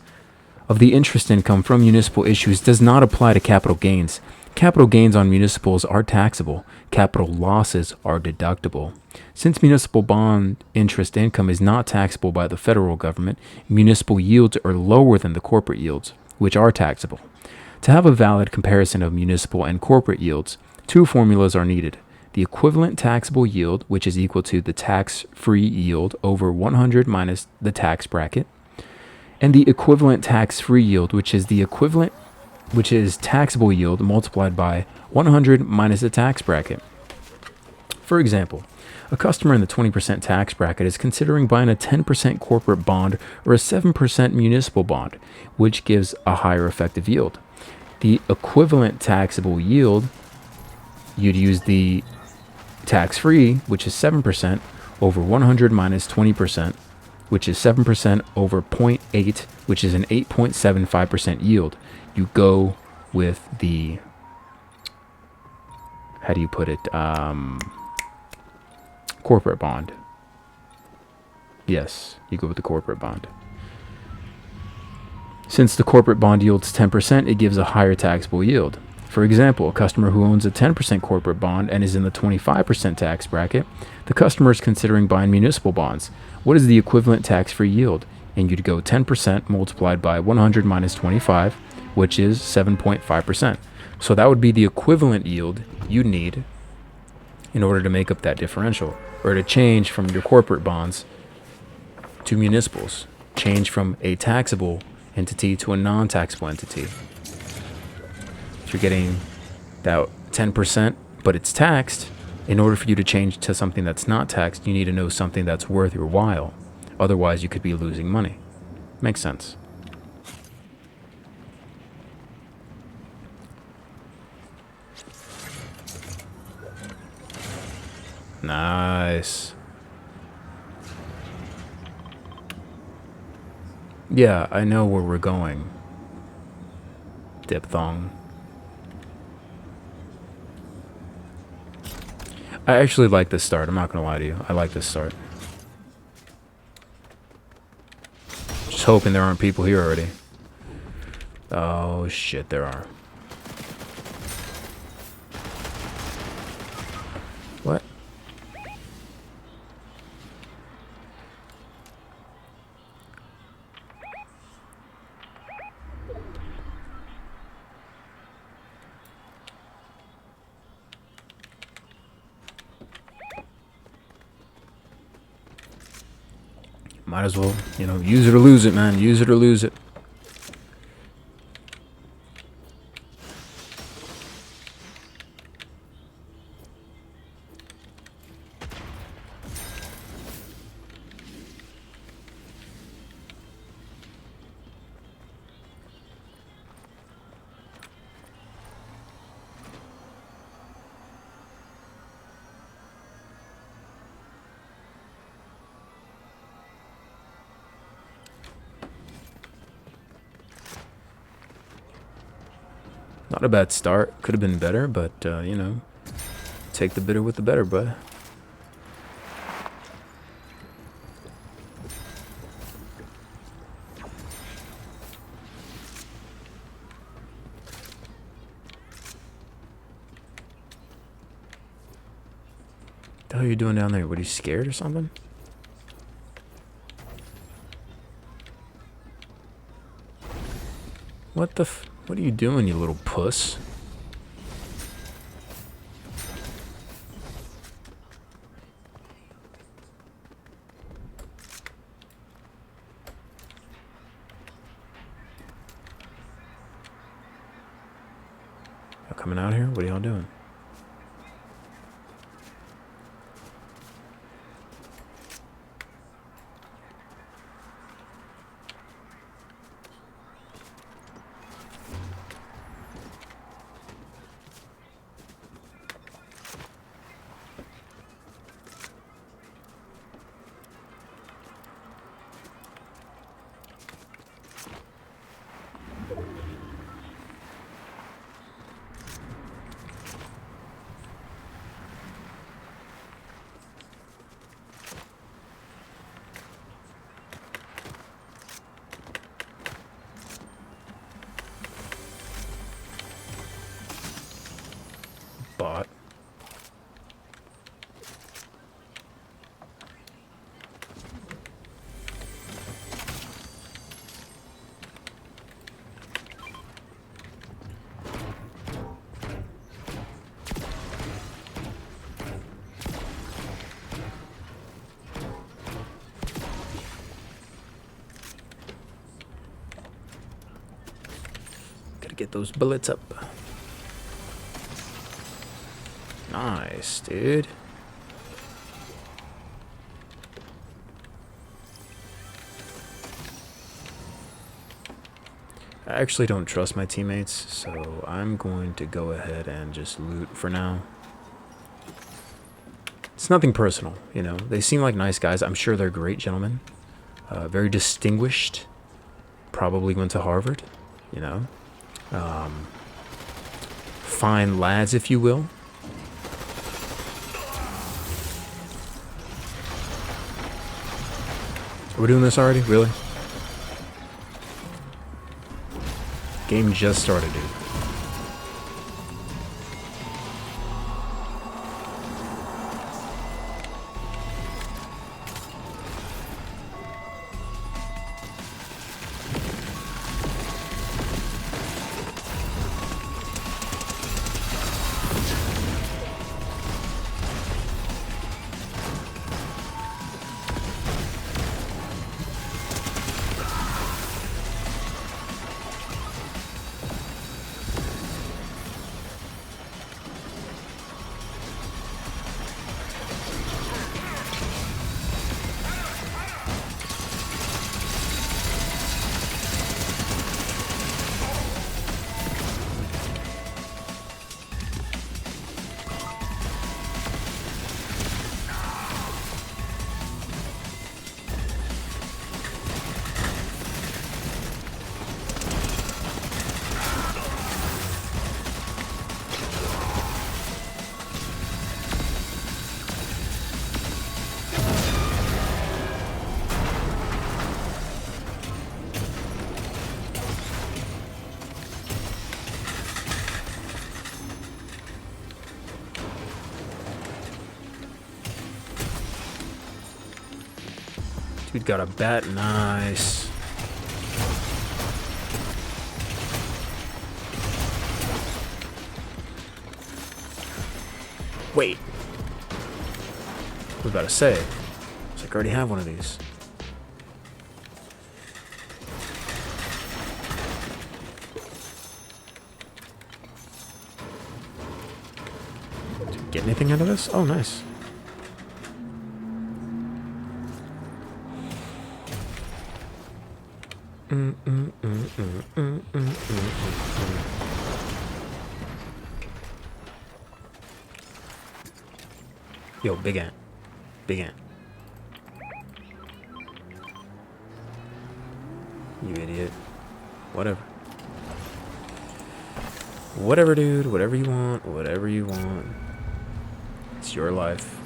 of the interest income from municipal issues does not apply to capital gains. Capital gains on municipals are taxable. Capital losses are deductible. Since municipal bond interest income is not taxable by the federal government, municipal yields are lower than the corporate yields, which are taxable. To have a valid comparison of municipal and corporate yields, two formulas are needed. The equivalent taxable yield, which is equal to the tax-free yield over 100 minus the tax bracket, and the equivalent tax-free yield, which is taxable yield multiplied by 100 minus the tax bracket. For example, a customer in the 20% tax bracket is considering buying a 10% corporate bond or a 7% municipal bond, which gives a higher effective yield. The equivalent taxable yield, you'd use the tax-free, which is 7%, over 100 minus 20%, which is 7% over 0.8, which is an 8.75% yield. You go with the, how do you put it, corporate bond. Yes, you go with the corporate bond. Since the corporate bond yields 10%, it gives a higher taxable yield. For example, a customer who owns a 10% corporate bond and is in the 25% tax bracket, the customer is considering buying municipal bonds. What is the equivalent tax-free yield? And you'd go 10% multiplied by 100 minus 25, which is 7.5%. So that would be the equivalent yield you need in order to make up that differential, or to change from your corporate bonds to municipals, change from a taxable entity to a non-taxable entity. If you're getting that 10%, but it's taxed, in order for you to change to something that's not taxed, you need to know something that's worth your while. Otherwise, you could be losing money. Makes sense. Nice. Yeah, I know where we're going. Diphthong. I actually like this start. I'm not gonna lie to you. I like this start. Just hoping there aren't people here already. Oh shit, there are. What? Might as well, use it or lose it, man. Use it or lose it. Not a bad start. Could have been better, but, take the bitter with the better, bud. What the hell are you doing down there? What, are you scared or something? What are you doing, you little puss? Y'all coming out here? What are y'all doing? Bot. Gotta get those bullets up. Nice, dude. I actually don't trust my teammates, so I'm going to go ahead and just loot for now. It's nothing personal, They seem like nice guys. I'm sure they're great gentlemen. Very distinguished. Probably went to Harvard, Fine lads, if you will. We're doing this already? Really? Game just started, dude. Dude got a bat. Nice. Wait. I was about to say. It's like I already have one of these. Did you get anything out of this? Oh, nice. Yo, big ant. Big ant. You idiot. Whatever. Whatever, dude. Whatever you want. Whatever you want. It's your life.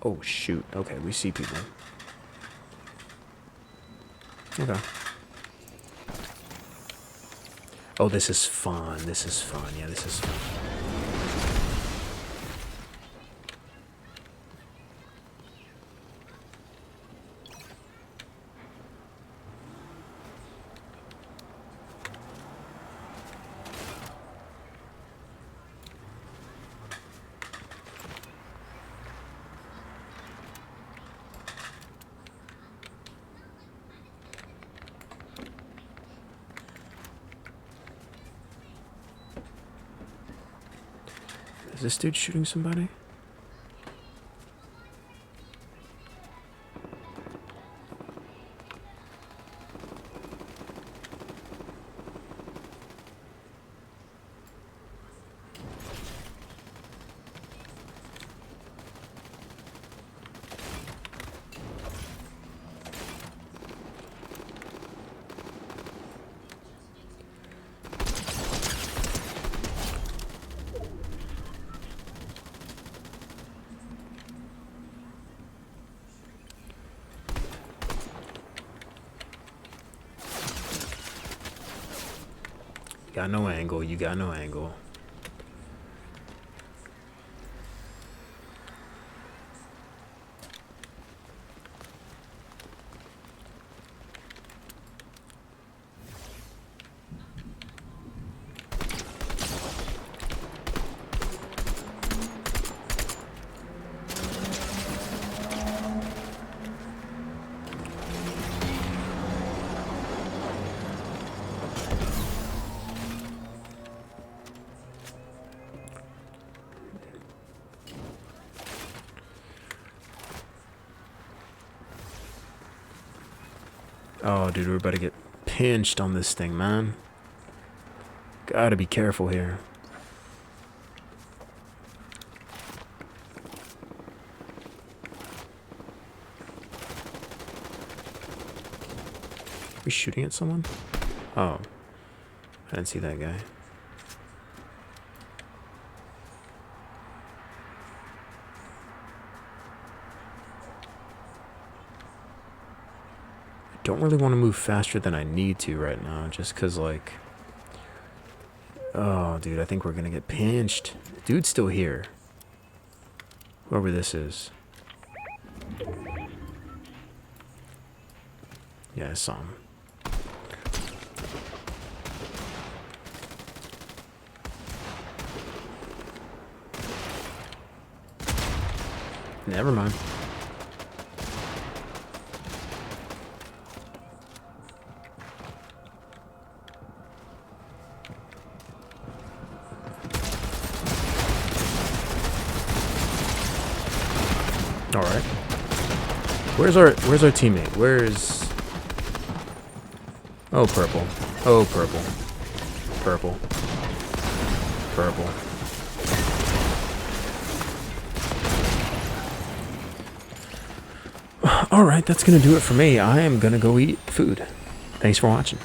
Oh, shoot. Okay, we see people. Okay. Oh, this is fun. This is fun. Yeah, this is fun. Is this dude shooting somebody? Got no angle. You got no angle. Oh, dude, we're about to get pinched on this thing, man. Gotta be careful here. Are we shooting at someone? Oh. I didn't see that guy. Don't really want to move faster than I need to right now, just because, like... Oh, dude, I think we're gonna get pinched. Dude's still here. Whoever this is. Yeah, I saw him. Never mind. All right. Where's our teammate? Where's... Oh, purple. Oh, purple. Purple. Purple. All right, that's gonna do it for me. I am gonna go eat food. Thanks for watching.